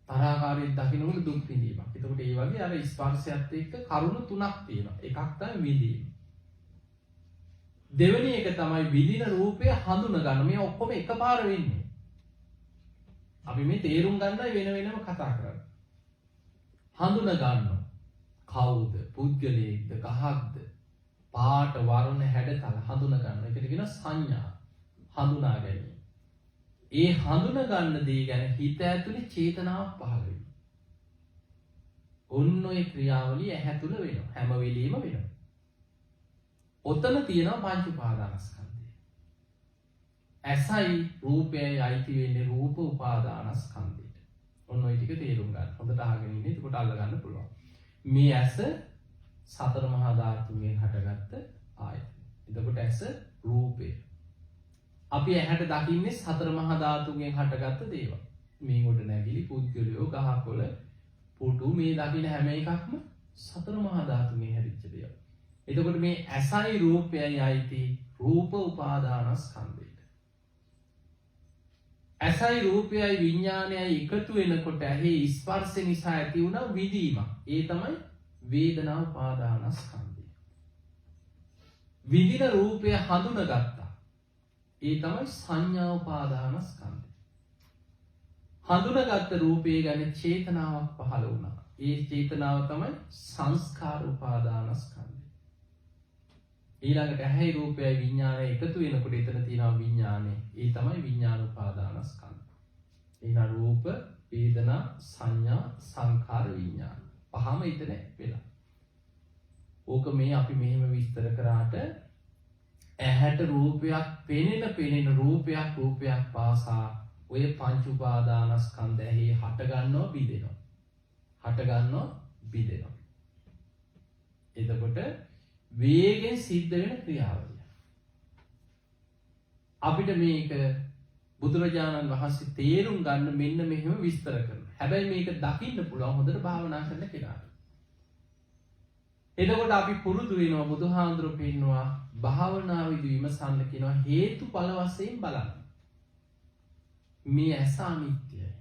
තරහකාරී දකින්නකොට දුක් විඳීමක්. එතකොට ඒ වගේ අර ස්පර්ශයත් එක්ක කරුණු තුනක් තියෙනවා. එකක් තමයි විඳීම. දෙවෙනි එක තමයි විඳින රූපය හඳුන ගන්න. මේ ඔක්කොම එකපාර වෙන්නේ. අපි මේ තේරුම් ගන්නයි වෙන වෙනම කතා කරන්නේ. හඳුන ගන්නවා. කවුද? පුද්ගලයෙක්ද? ගහක්ද? පාට වර්ණ හැඩතල හඳුන ගන්න. ඒකට කියන සංඥා. හඳුනා ගැනීම. ඒ හඳුන ගන්න දේ ගැන හිත ඇතුලේ චේතනාවක් පහළ වෙනවා. ඔන්න ඔය ක්‍රියාවලිය ඇහැ තුල වෙනවා. හැම වෙලෙම වෙනවා. ඔතන තියෙනවා පංච උපාදානස්කන්ධය. ඇසයි රූපයයි අයිති වෙන්නේ රූප උපාදානස්කන්ධයට. ඔන්න ඔය ටික තේරුම් ගන්න. හොඳට අහගෙන ඉන්න. එතකොට අල්ල ගන්න පුළුවන්. මේ ඇස සතර මහා ධාතුන්ගෙන් හටගත්ත ආයතන. එතකොට ඇස රූපය. අපි ඇහැට දකින්නේ සතර මහා ධාතුන්ගෙන් හටගත්ත දේවල්. මේ කොට නැගිලි පුද්ගලයෝ ගහකොළ පුටු මේ දකින්න හැම එකක්ම සතර මහා ධාතුන්ගෙන් හැදිච්ච දේවල්. එතකොට මේ ඇසයි රූපයයි අයිති රූප උපාදානස්කන්ධයට. ඇසයි රූපයයි විඥානයයි එකතු වෙනකොට ඇහි ස්පර්ශ නිසා ඇති වුණ විඳීමක්. ඒ තමයි වේදනා උපාදානස්කන්ධය. විඳින රූපය හඳුනගත්තා. ඒ තමයි සංඥා උපාදානස්කන්ධය. හඳුනගත්ත රූපය ගැන චේතනාවක් පහළ වුණා. ඒ චේතනාව තමයි සංස්කාර උපාදානස්කන්ධය. ඊළඟට ඇහැයි රූපයයි විඥානය එකතු වෙනකොට එතන තියෙනවා විඥානය. ඒ තමයි විඥාන උපාදානස්කන්ධය. එහෙනම් රූප, වේදනා, සංඥා, සංඛාර, විඥාන. පහම එතන වෙලා. ඕක මේ අපි මෙහෙම විස්තර කරාට ඇහැට රූපයක් පෙනෙන රූපයක් පාසා ඔය පංච උපාදානස්කන්ධය හට ගන්නවා බිඳෙනවා. හට ගන්නවා බිඳෙනවා. එතකොට වේගෙන් සිද්ධ වෙන ක්‍රියාවලිය. අපිට මේක බුදුරජාණන් වහන්සේ තේරුම් ගන්න මෙන්න මෙහෙම විස්තර කරනවා. හැබැයි මේක දකින්න පුළුවන් හොඳට භාවනා කරන කෙනාට. එතකොට අපි පුරුදු වෙනවා බුදුහාඳුරු පෙන්නවා භාවනාවේදී විමසන්න කියනවා හේතුඵල වශයෙන් බලන්න. මේ ඇස අනිත්‍යයි.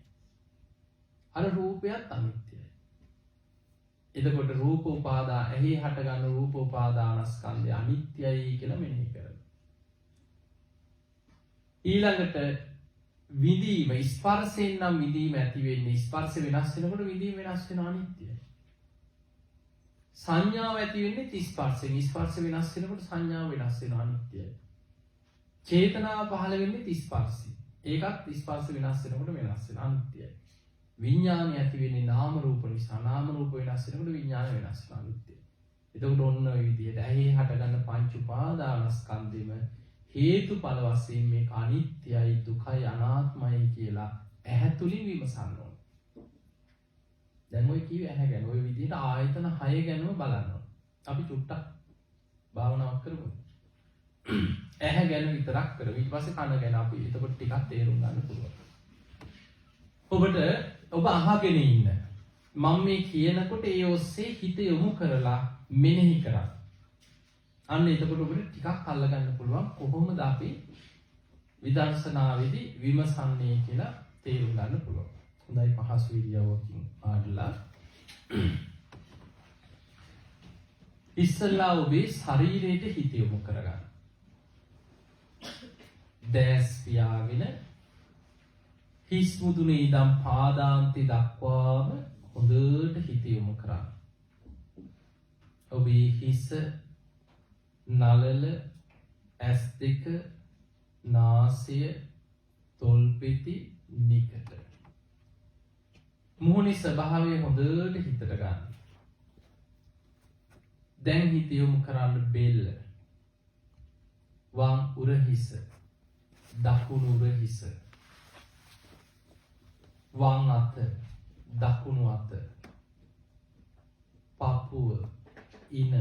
අර රූපයත් අනිත්‍යයි. එතකොට රූප උපාදාන එහි හට ගන්න රූප උපාදානස්කන්ධය අනිත්‍යයි කියලා මෙනෙහි කරනවා. ඊළඟට විඳීම ස්පර්ශයෙන් නම් විඳීම ඇති වෙන්නේ. ස්පර්ශ වෙනස් වෙනකොට විඳීම වෙනස් වෙනවා අනිත්‍යයි. සංඥාව ඇති වෙන්නේ ස්පර්ශයෙන්. ස්පර්ශ වෙනස් වෙනකොට සංඥාව වෙනස් වෙනවා අනිත්‍යයි. චේතනාව පහළ වෙන්නේ ස්පර්ශයෙන්. ඒකත් ස්පර්ශ වෙනස් වෙනකොට වෙනස් වෙනවා අනිත්‍යයි. විඥානය ඇති වෙන්නේ නාම රූප නිසා. නාම රූප වෙනස් වෙනකොට විඥාන වෙනස් වෙනවා අනිත්‍යයි. එතකොට ඔන්න ඔය විදිහට ඇහි හටගන්න පංච උපාදානස්කන්ධෙම හේතුඵල වශයෙන් මේක අනිත්‍යයි, දුකයි, අනාත්මයි කියලා ඇහැ තුලින් විමසන්න ඕන. දැන් ඔය කිව්ව ඇහැ ගැන ඔය විදිහට ආයතන 6 ගැනම බලන්න ඕන. අපි චුට්ටක් භාවනාවක් කරමු. ඇහැ ගැන විතරක් කරමු. ඊට පස්සේ කන ගැන අපි එතකොට ටිකක් තේරුම් ගන්න පුළුවන්. ඔබ අහගෙන ඉන්න. මම මේ කියනකොට ඒ ඔස්සේ හිත යොමු කරලා මෙනෙහි කරන්න. අන්න එතකොට ඔබට ටිකක් අල්ලගන්න පුළුවන් කොහොමද අපි විදර්ශනාවේදී විමසන්නේ කියලා තේරුම් ගන්න පුළුවන්. හොඳයි පහසු ඉරියව්වකින් ආඩලා ඉස්සල්ලා ඔබේ ශරීරයට හිත යොමු කරගන්න. දැස් පියාගෙන හිස් මුදුනේ ඉඳන් පාදාන්තය දක්වාම හොඳට හිත යොමු කරන්න. ඔබේ හිස නළල ඇස් දෙක නාසය තොල්පෙති නිකට මුහුණේ ස්වභාවය හොඳට හිතට ගන්න. දැන් හිත යොමු කරන්න බෙල්ල වම් උරහිස දකුණු උරහිස වම් අත දකුණු අත පපුව ඉන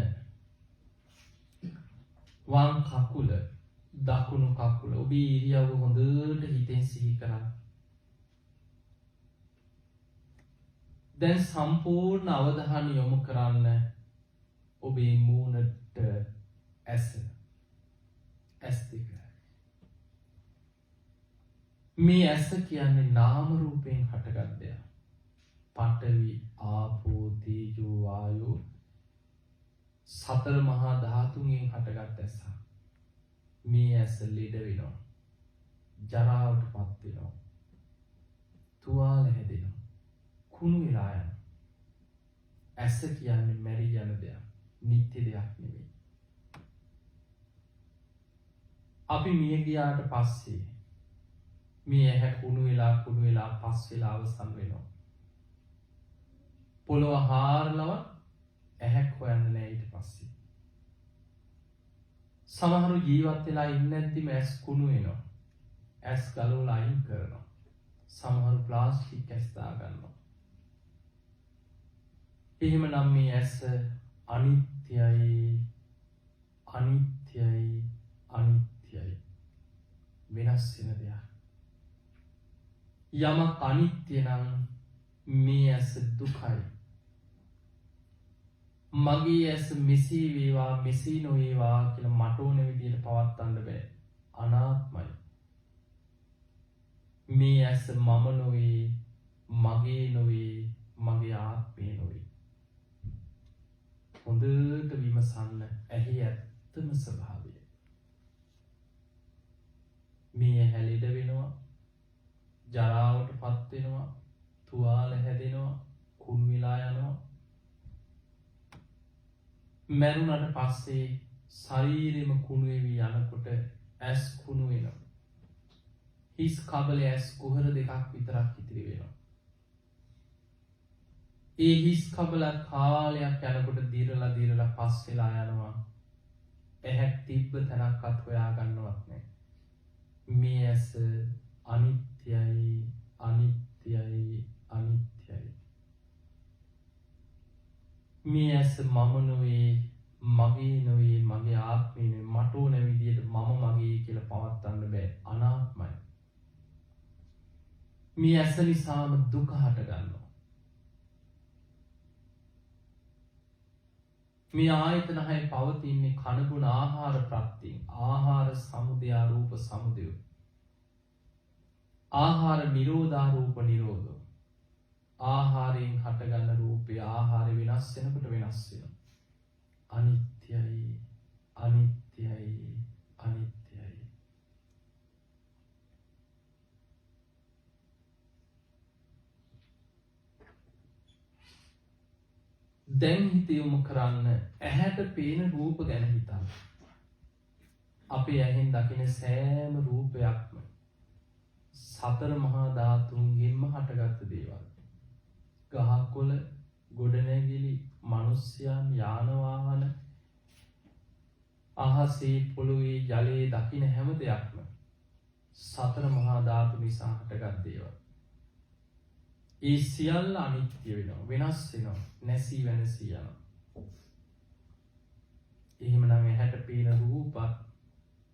වම් කකුල දකුණු කකුල ඔබේ ඉරියව්ව හොඳට හිතෙන් සිහි කරන්න. දැන් සම්පූර්ණ අවධානය යොමු කරන්න ඔබේ මූණට ඇස් දෙක. මේ ඇස කියන්නේ නාම රූපයෙන් හටගත් දෙයක්. පඨවි ආපෝ තේජෝ වායෝ සතර මහා ධාතුන්ගෙන් හටගත් ඇස. මේ ඇස ලෙඩ වෙනවා. ජරාවටපත් වෙනවා. තුවාල හැදෙනවා. කුණු වෙලා යනවා. ඇස කියන්නේ මැරි යන දෙයක්. නිත්‍ය දෙයක් නෙවෙයි. අපි මිය ගියාට පස්සේ මේ ඇහැ කුණු වෙලා පස් වෙලා අවසන් වෙනවා. පොළොව හාරලව ඇහැක් හොයන්න නෑ ඊට පස්සේ. සමහරු ජීවත් වෙලා ඉන්නේ නැද්දිම ඇස් කුණු වෙනවා. ඇස් ගලවලා අයින් කරනවා. සමහරු ප්ලාස්ටික් ඇස් දා ගන්නවා. එහෙමනම් මේ ඇස අනිත්‍යයි වෙනස් වෙන දෙයක්. යමක් අනිත්‍ය නම් මේ ඇස දුකයි. මගේ ඇස මෙසේ වේවා මෙසේ නොවේවා කියලා මට ඕන විදිහට පවත්වන්න බෑ. අනාත්මයි. මේ ඇස මම නොවේ, මගේ නොවේ, මගේ ආත්මේ නොවේ. හොඳට විමසන්න ඇහි ඇත්තම ස්වභාවය. මේ ඇහැ ලෙඩ වෙනවා, ජරාවට පත් වෙනවා, තුවාල හැදෙනවා, කුණු වෙලා යනවා. මැරුණට පස්සේ ශරීරෙම කුණු වෙවි යනකොට ඇස් කුණු වෙනවා. හිස් කබලේ ඇස් කුහර දෙකක් විතරක් ඉතිරි වෙනවා. ඒ හිස් කබල කාලයක් යනකොට දිරලා පස් වෙලා යනවා. ඇහැක් තිබ්බ තැනක්වත් හොයා ගන්නවත් නැහැ. මේ ඇස අනිත්‍යයි. මේ ඇස මම නොවේ, මගේ නොවේ, මගේ ආත්මේ නෙවෙයි, මට ඕන විදියට මම මගේ කියලා පවත්වන්න බෑ. අනාත්මයි. මේ ඇස නිසාම දුක හට ගන්නවා. මේ ආයතන හය පවතින්නේ කනබුන ආහාර ප්‍රත්‍යයෙන්. ආහාර සමුදය රූප සමුදය. ආහාර නිරෝධා රූප නිරෝධෝ. ආහාරයෙන් හටගන්න රූපය ආහාරය වෙනස් වෙනකොට වෙනස් වෙනවා. අනිත්‍යයි. දැන් හිත යොමු කරන්න ඇහැට පේන රූප ගැන හිතන්න. අපේ ඇහෙන් දකින සෑම රූපයක්ම සතර මහා ධාතුන්ගෙන්ම හටගත්ත දේවල්. ගහකොළ, ගොඩනැගිලි, මිනිස්යන්, යාන වාහන, අහසේ පොළොවේ ජලයේ දකින හැම දෙයක්ම සතර මහා ධාතු නිසා හටගත් දේවල්. ඒ සියල්ල අනිත්‍ය වෙනවා, වෙනස් වෙනවා, නැසී වෙනසී යනවා. එහෙමනම් ඇහැට පේන රූපත්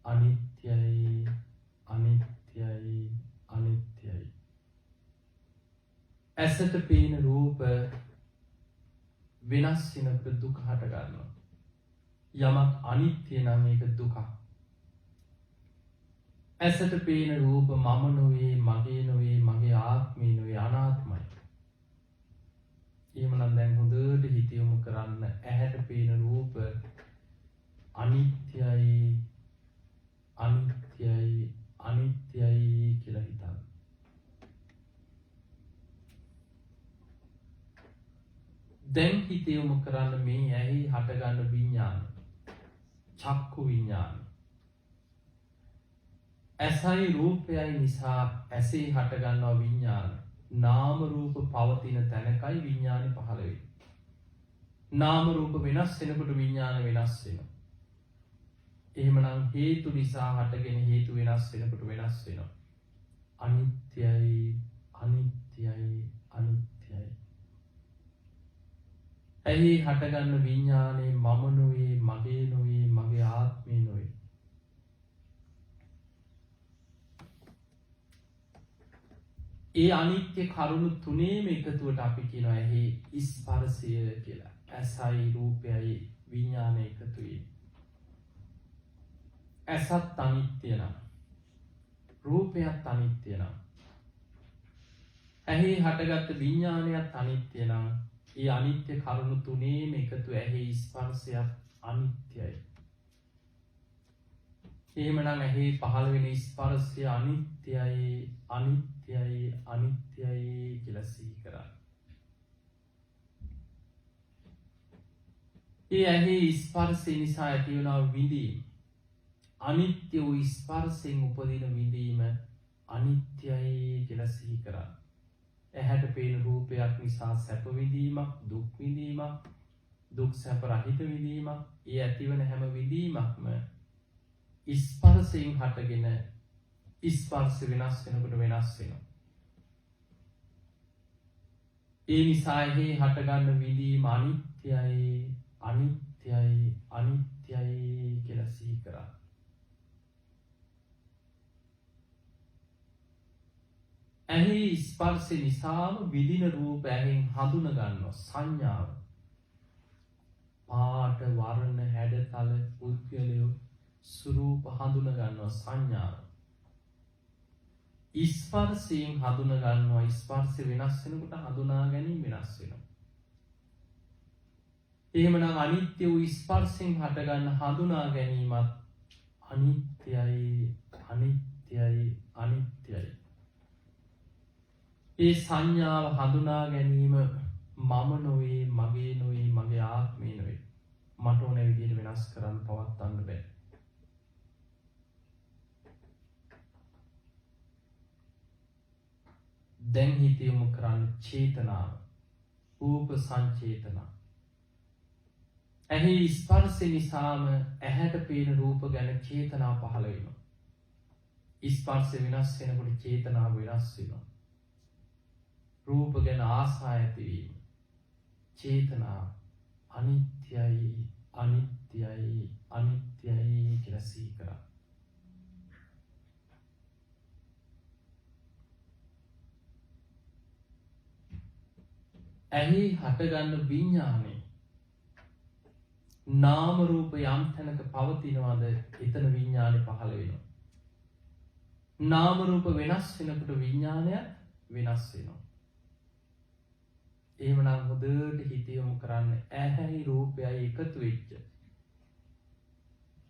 අනිත්‍යයි. ඇසට පේන රූප වෙනස් වෙනකොට දුක හට ගන්නවා. යමක් අනිත්‍ය නම් ඒක දුකක්. ඇසට පේන රූප මම නොවේ, මගේ නොවේ, මගේ ආත්මය නොවේ, අනාත්මයි. එහෙමනම් දැන් හොඳට හිත යොමු කරන්න. ඇහැට පේන රූප අනිත්‍යයි, අනිත්‍යයි, අනිත්‍යයි කියලා හිතන්න. දැන් හිත යොමු කරන්න මේ ඇහි හටගන්න විඥාන, චක්කු විඥාන. ඇසයි රූපයයි නිසා ඇසේ හටගන්නවා විඥාන. නාම රූප පවතින තැනකයි විඥානය පහළ වෙන්නේ. නාම රූප වෙනස් වෙනකොට විඥාන වෙනස් වෙනවා. එහෙමනම් හේතු නිසා හටගෙන හේතු වෙනස් වෙනකොට වෙනස් වෙනවා. අනිත්‍යයි, අනිත්‍යයි, අනිත්‍යයි. ඇහි හටගන්න විඥානේ මම නොවේ, මගේ නොවේ, මගේ ආත්මය නොවේ. ඒ අනිත්‍ය කරුණු තුනේම එකතුවට අපි කියනවා ඇහි ස්පර්ශය කියලා. ඇසයි රූපයයි විඥානය එකතු වීම. ඇසත් අනිත්‍ය නම්, රූපයත් අනිත්‍ය නම්, ඇහි හටගත් විඥානයත් අනිත්‍ය නම්, ඒ අනිත්‍ය කරුණු තුනේම එකතු ඇහි ස්පර්ශයත් අනිත්‍යයි. එහෙමනම් ඇහි පහළ වෙන ස්පර්ශය අනිත්‍යයි, අනිත්‍යයි, අනිත්‍යයි කියලා සිහි කරන්න. ඒ ඇහි ස්පර්ශය නිසා ඇති වෙනා විඳීම, අනිත්‍ය වූ ස්පර්ශයෙන් උපදින විඳීම අනිත්‍යයි කියලා සිහි කරන්න. ඇහැට පේන රූපයක් නිසා සැප විඳීමක්, දුක් විඳීමක්, දුක් සැප රහිත විඳීමක්, ඒ ඇතිවන හැම විඳීමක්ම ස්පර්ශයෙන් හටගෙන ස්පර්ශ වෙනස් වෙනකොට වෙනස් වෙනවා. ඒ නිසා එහි හටගන්න විඳීම අනිත්‍යයි, අනිත්‍යයි, අනිත්‍යයි කියලා සිහි කරන්න. ඇහි ස්පර්ශ නිසාම විඳින රූප ඇහෙන් හඳුන ගන්නවා. සංඥාව, පාට, වර්ණ, හැඩතල, පුද්ගලයෝ, ස්වරූප හඳුන ගන්නවා. සංඥාව ස්පර්ශයෙන් හඳුන ගන්නවා. ස්පර්ශ වෙනස් වෙනකොට හඳුනා ගැනීම වෙනස් වෙනවා. එහෙමනම් අනිත්‍ය වූ ස්පර්ශයෙන් හටගන්න හඳුනා ගැනීමත් අනිත්‍යයි, අනිත්‍යයි, අනිත්‍යයි. ඒ සංඥාව හඳුනා ගැනීම මම නොවේ, මගේ නොවේ, මගේ ආත්මය නොවේ. මට ඕන විදිහට වෙනස් කරන්න පවත්වන්න බෑ. දැන් හිත යොමු කරන්න චේතනාව, රූප සංචේතන. ඇහි ස්පර්ශ නිසාම ඇහැට පේන රූප ගැන චේතනා පහළ වෙනවා. ස්පර්ශ වෙනස් වෙනකොට චේතනාව වෙනස් වෙනවා. රූප ගැන ආසා ඇතිවීම, චේතනා අනිත්‍යයි, අනිත්‍යයි, අනිත්‍යයි කියලා සිහි කරා. ඇහි හටගන්න විඥානේ නාම රූප යම් තැනක පවතිනවාද එතන විඥානේ පහළ වෙනවා. නාම රූප වෙනස් වෙනකොට විඥානයත් වෙනස් වෙනවා. එහෙමනම් හොඳට හිත යොමු කරන්න. ඇහැයි රූපයයි එකතු වෙච්ච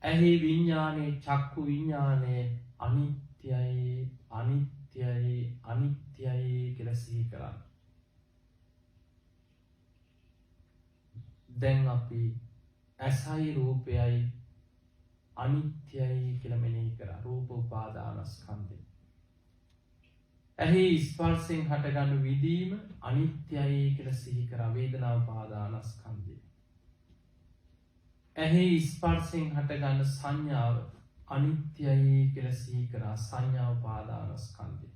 ඇහි විඥානේ, චක්කු විඥානේ අනිත්‍යයි, අනිත්‍යයි, අනිත්‍යයි කියලා සිහි කරන්න. දැන් අපි ඇසයි රූපයයි අනිත්‍යයි කියලා මෙනෙහි කරා. රූප උපාදානස්කන්ධය. ඇහි ස්පර්ශයෙන් හටගන්න විඳීම අනිත්‍යයි කියලා සිහි කරා. වේදනා උපාදානස්කන්ධය. ඇහි ස්පර්ශයෙන් හටගන්න සංඥාව අනිත්‍යයි කියලා සිහි කරා. සංඥා උපාදානස්කන්ධය.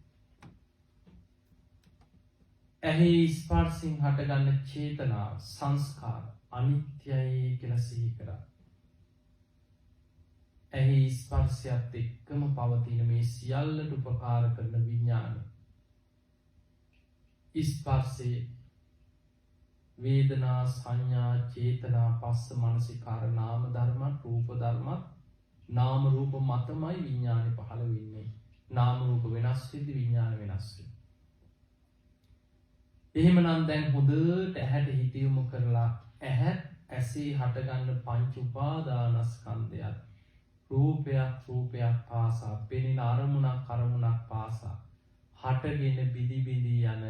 ඇහි ස්පර්ශයෙන් හටගන්න චේතනාව, සංස්කාර අනිත්‍යයි කියලා සිහි කරා. ඇහි ස්පර්ශයත් එක්කම පවතින මේ සියල්ලට උපකාර කරන විඥාන ස්පර්ශයේ වේදනා සංඥා චේතනා පස්ස මනසිකාර නාම ධර්මත් රූප ධර්මත් නාම රූප මතමයි විඥානෙ පහළ වෙන්නේ. නාම රූප වෙනස් වෙද්දී විඥාන වෙනස් වෙනවා. එහෙමනම් දැන් හොඳට ඇහැට හිත යොමු කරලා ඇහැ ඇසේ හටගන්න පංච උපාදානස්කන්ධයත් රූපයක් පාසා පෙනෙන අරමුණක් පාසා හටගෙන බිදි බිදි යන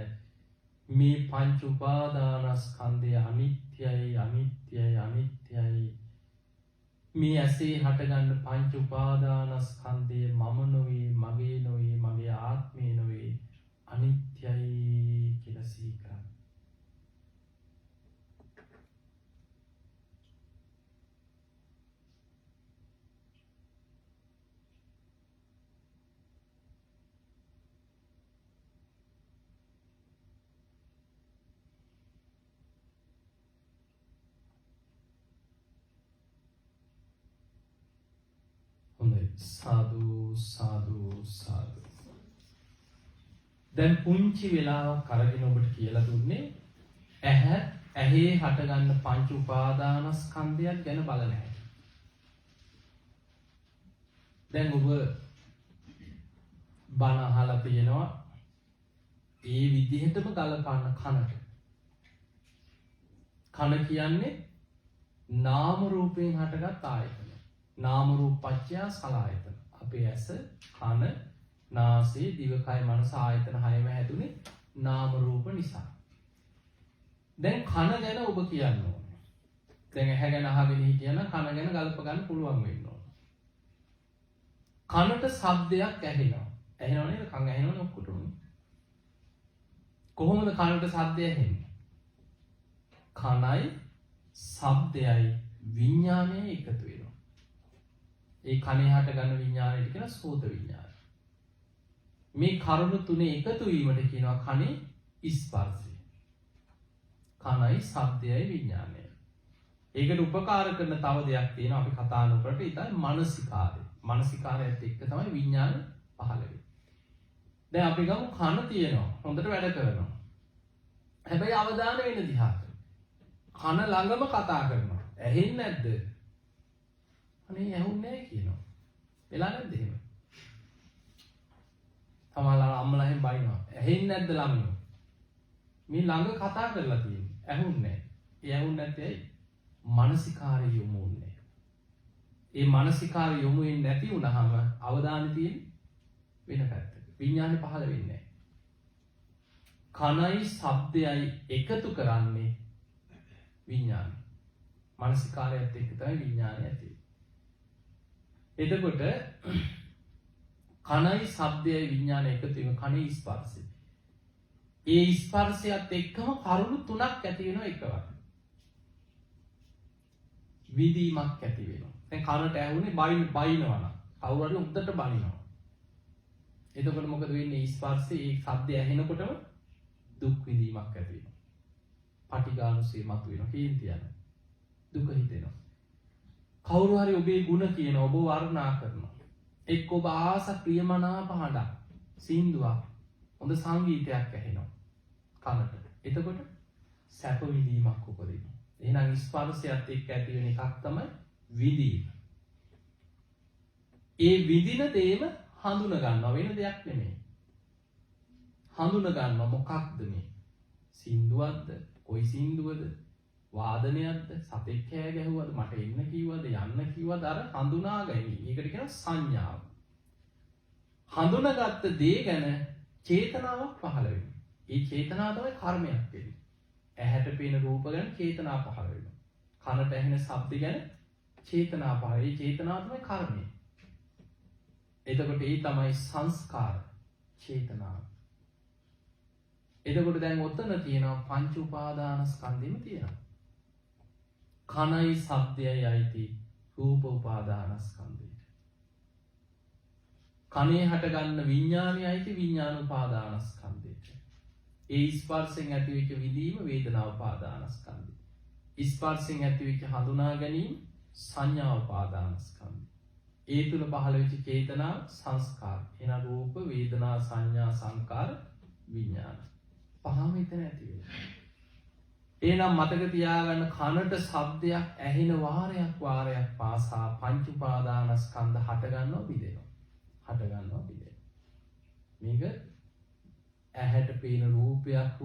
මේ පංච උපාදානස්කන්ධය අනිත්‍යයි මේ ඇසේ හටගන්න පංච උපාදානස්කන්ධය මම නොවේ මගේ ආත්මය නොවේ අනිත්‍යයි කියලා සිහි කරන්න. සාදු සාදු සාදු. දැන් පුංචි වෙලාවක් අරගෙන ඔබට කියලා දුන්නේ ඇහි හටගන්න පංච උපාදානස්කන්ධයක් ගැන බලන්න හැටි. දැන් ඔබ බණ අහලා තියෙනවා ඒ විදිහටම ගලපන්න කනට. කන කියන්නේ නාම රූපයෙන් හටගත් ආයතන. නාම රූප පත්‍ය සලආයතන. අපේ ඇස, කන, නාසය, දිවකය, මනස ආයතන හයම හැදුනේ නාම රූප නිසා. දැන් කන ගැන ඔබ කියන්න ඕනේ. දැන් ඇහැ ගැන අහගෙන හිටියනම් කන ගැන ගල්ප ගන්න පුළුවන් වෙන්න ඕන. කනට ශබ්දයක් ඇහෙනවා. ඇහෙනව නේද? කන් ඇහෙනවනේ ඔක්කොටම. කොහොමද කනට ශබ්දය ඇහෙන්නේ? කනයි ශබ්දයයි විඥානයයි එකතු වෙනවා. ඒ කනේ හට ගන්න විඥානයට කියන සෝත විඥානය. මේ කරුණු තුනේ එකතු වීමට කියනවා කනේ ස්පර්ශය. කනයි ශබ්දයයි විඥානයයි. ඒකට උපකාර කරන තව දෙයක් තියෙනවා අපි කතා නොකරට ඒතයි මානසිකාරය. මානසිකාරයත් එක්ක තමයි විඥාන පහළ වෙන්නේ. දැන් අපි ගමු කන තියෙනවා. හොඳට වැඩ කරනවා. හැබැයි අවධානය වෙන දිහාට. කන ළඟම කතා කරනවා. ඇහෙන්නේ නැද්ද? අනේ ඇහුන්නේ නැහැ කියනවා. වෙලා නැද්ද එහෙම? තමලා අම්මලා එහෙම බයිනවා. ඇහෙන්නේ නැද්ද ළමයෝ? මේ ළඟ කතා කරලා තියෙන්නේ. ඇහුන්නේ නැහැ. ඒ ඇහුන්නේ නැත්තේ ඇයි? මානසිකාරය යොමු වෙන්නේ. ඒ මානසිකාරය යොමු වෙන්නේ නැති වුනහම අවධානය තියෙන්නේ වෙන පැත්තක. විඥානේ පහළ වෙන්නේ නැහැ. කනයි ශබ්දයයි එකතු කරන්නේ විඥානය. මානසිකාරයත් එක්ක තමයි විඥානය ඇති. එතකොට කනයි ශබ්දයයි විඥානය එකතු වීම කනේ ස්පර්ශය. ඒ ස්පර්ශයත් එක්කම කරුණු තුනක් ඇති වෙනවා එකවර. විදීමක් ඇති වෙනවා. දැන් කනට ඇහුනේ බයිනවා නම් කවුරු හරි උඩට බනිනවා. එතකොට මොකද වෙන්නේ? ස්පර්ශයේ ඒ ශබ්දය ඇහෙනකොටම දුක් විඳීමක් ඇති වෙනවා. පටිඝානුසය මතුවෙනවා. කේන්ති යනවා. දුක හිතෙනවා. කවුරු හරි ඔබේ ಗುಣ කියන ඔබ වර්ණනා කරනවා. එක්ක ඔබ ආස ප්‍රියමනාප හඬක්, සින්දුවක්, හොඳ සංගීතයක් ඇහෙනවා කනට. එතකොට සැප විඳීමක් උපදිනවා. එහෙනම් ස්පර්ශයත් එක්ක ඇති වෙන එකක් තමයි විඳීම. ඒ විඳින දේම හඳුන ගන්නවා වෙන දෙයක් නෙමෙයි. හඳුන ගන්නවා මොකක්ද මේ? සින්දුවක්ද? කොයි සින්දුවද? වාදනයක්ද? සතෙක් කෑ ගැහුවද? මට එන්න කිව්වද? යන්න කිව්වද? අර හඳුනා ගැනීම. ඒකට කියනවා සංඥාව. හඳුනාගත්ත දේ ගැන චේතනාවක් පහළ වෙනවා. ඒ චේතනාව තමයි කර්මයක් වෙන්නේ. ඇහැට පේන රූප ගැන චේතනා පහළ වෙනවා. කනට ඇහෙන ශබ්ද ගැන චේතනා පහළ. ඒ චේතනාව තමයි කර්මය. එතකොට ඒ තමයි සංස්කාර චේතනාව. එතකොට දැන් ඔතන තියෙනවා පංච උපාදානස්කන්ධෙම තියෙනවා. කනයි ශබ්දයයි අයිති රූප උපාදානස්කන්ධයට. කනේ හටගන්න විඥානයයි අයිති විඥාන උපාදානස්කන්ධයට. ඒ ස්පර්ශයෙන් ඇතිවෙච්ච විඳීම වේදනා උපාදානස්කන්ධය. ස්පර්ශයෙන් ඇතිවෙච්ච හඳුනා ගැනීම සංඥා උපාදානස්කන්ධය. ඒ තුල පහළ වෙච්ච චේතනා සංස්කාර. එන රූප වේදනා සංඥා සංකාර විඥාන. පහම එතන ඇති වෙනවා. එහෙනම් මතක තියාගන්න කනට ශබ්දයක් ඇහෙන වාරයක් පාසා පංච උපාදානස්කන්ධ හට ගන්නවා බිඳෙනවා. හට ගන්නවා බිඳෙනවා. මේක ඇහැට පේන රූපයක්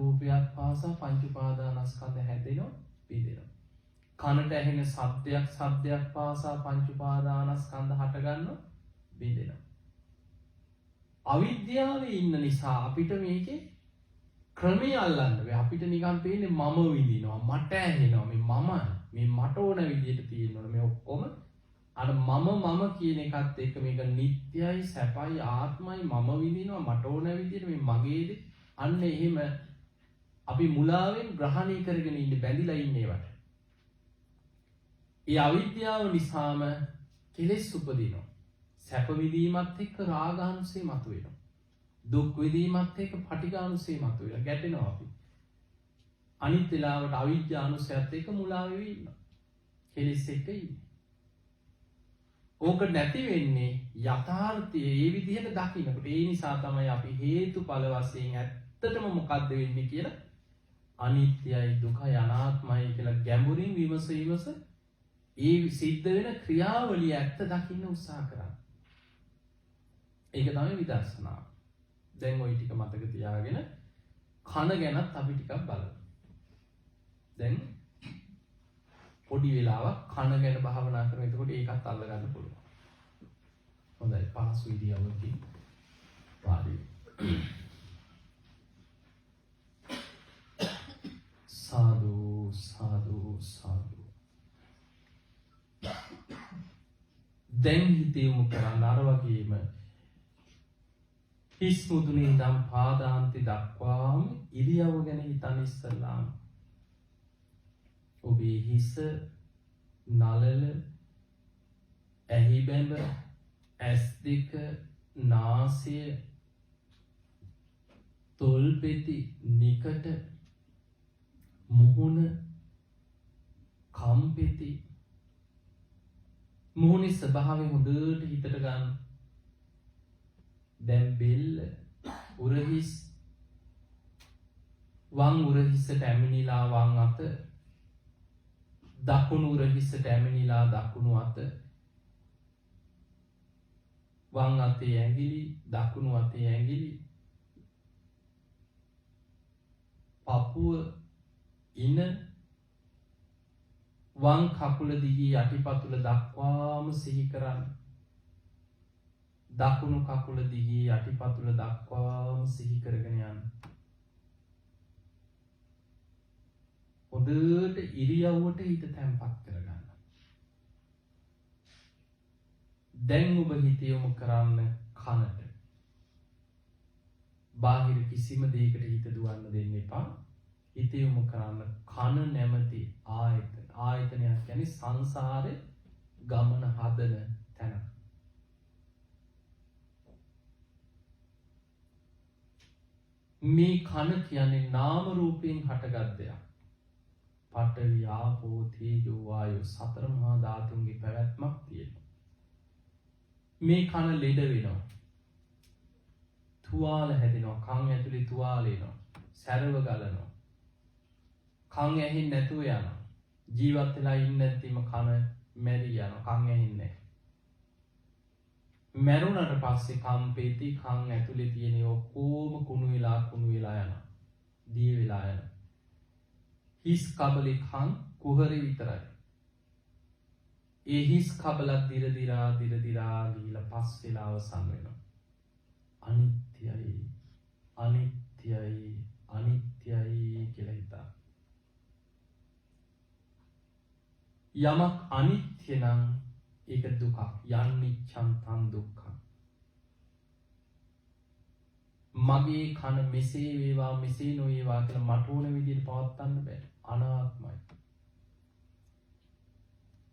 පාසා පංච උපාදානස්කන්ධ හැදෙනවා බිඳෙනවා. කනට ඇහෙන ශබ්දයක් පාසා පංච උපාදානස්කන්ධ හට ගන්නවා බිඳෙනවා. අවිද්‍යාවේ ඉන්න නිසා අපිට මේකේ ක්‍රමය අල්ලන්න බෑ. අපිට නිකන් පේන්නේ මම විඳිනවා, මට ඇහෙනවා, මේ මට ඕන විදිහට තියෙනවා. මේ ඔක්කොම අර මම කියන එකත් එක්ක මේක නිට්ටයයි, සැපයි, ආත්මයි, මම විඳිනවා, මට ඕන විදිහට මේ මගේද. අන්න එහෙම අපි මුලාවෙන් ග්‍රහණය කරගෙන ඉන්නේ, බැඳිලා ඉන්නේ ඒවට. ඒ අවිද්‍යාව නිසාම කෙලෙස් උපදිනවා. සැප විඳීමත් එක්ක රාගානුසය මතුවෙනවා. දුක් විඳීමත් එක්ක පටිඝානුසය මතුවෙලා ගැටෙනවා අපි. අනිත් වෙලාවට අවිද්‍යානුසයත් එක්ක මුලා වෙවි ඉන්නවා. කෙලෙස් එක්ක ඉන්නේ. ඕක නැති වෙන්නේ යථාර්ථයේ ඒ විදිහට දකින්නකොට. ඒ නිසා තමයි අපි හේතුඵල වශයෙන් ඇත්තටම මොකද්ද වෙන්නේ කියලා අනිත්‍යයි, දුකයි, අනාත්මයි කියලා ගැඹුරින් විමස ඒ සිද්ධ වෙන ක්‍රියාවලිය ඇත්ත දකින්න උත්සාහ කරන්න. ඒක තමයි විදර්ශනාව. දැන් ওই ටික මතක තියාගෙන කන ගැනත් අපි ටිකක් බලමු. දැන් පොඩි වෙලාවක් කන ගැන භාවනා කරමු. එතකොට ඒකත් අල්ල ගන්න පුළුවන්. හොඳයි. පහසු ඉරියව්වකින් වාඩි සාදු සාදු සාදු. දැන් හිතේමු කරන්න අර වගේම හිස් මුදුනේ ඉඳන් පාදාන්ති දක්වාම ඉරියව්ව ගැන හිතන්න ඉස්සෙල්ලාම ඔබේ හිස, නළල, ඇහි බැඳ, ඇස් දෙක, නාසය, තොල්පෙති, නිකට, මුහුණ, කම්පෙති, මුහුණේ ස්වභාවය හොඳට හිතට ගන්න. දැන් බෙල්ල, උරහිස්, වම් උරහිසට ඇමිනිලා වම් අත, දකුණු උරහිසට ඇමිනිලා දකුණු අත, වම් අතේ ඇඟිලි, දකුණු අතේ ඇඟිලි, පපුව, ඉන, වම් කකුල දිගේ යටිපතුල දක්වාම සිහි කරන්න. දකුණු කකුල දිගේ යටිපතුල දක්වාම සිහි කරගෙන යන්න. හොඳට ඉරියව්වට හිත තැම්පත් කරගන්න. දැන් ඔබ හිත යොමු කරන්න කනට. බාහිර කිසිම දෙයකට හිත දුවන්න දෙන්න එපා. හිත යොමු කරන්න කන නැමැති ආයතන. ආයතනයක් කියන්නේ සංසාරේ ගමන හදන තැන. මේ කන කියන්නේ නාම රූපයෙන් හටගත් දෙයක්. පඨවි, ආපෝ, තේජෝ, වායෝ සතර මහා ධාතුන්ගේ පැවැත්මක් තියෙනවා. මේ කන ලෙඩ වෙනවා. තුවාල හැදෙනවා. කන් ඇතුලේ තුවාල එනවා. සැරව ගලනවා. කන් ඇහෙන්නේ නැතුව යනවා. ජීවත් වෙලා ඉන්න නැතිම කන මැරි යනවා. කන් ඇහෙන්නේ නැහැ. මැරුණට පස්සේ කම්පේති කන් ඇතුලේ තියෙන ඔක්කොම කුණු වෙලා යනවා. දිය වෙලා යනවා. හිස් කබලේ කන් කුහරේ විතරයි. ඒ හිස් කබලක් දිර දිරා ගිහිලා පස් වෙලා අවසන් වෙනවා. අනිත්‍යයි අනිත්‍යයි අනිත්‍යයි කියලා හිතා. යමක් අනිත්‍ය නම් ඒක දුකක්. යන්නිච්ඡං තං දුක්ඛං. මගේ කන මෙසේ වේවා මෙසේ නොවේවා කියලා මට ඕන විදිහට පවත්වන්න බෑ. අනාත්මයි.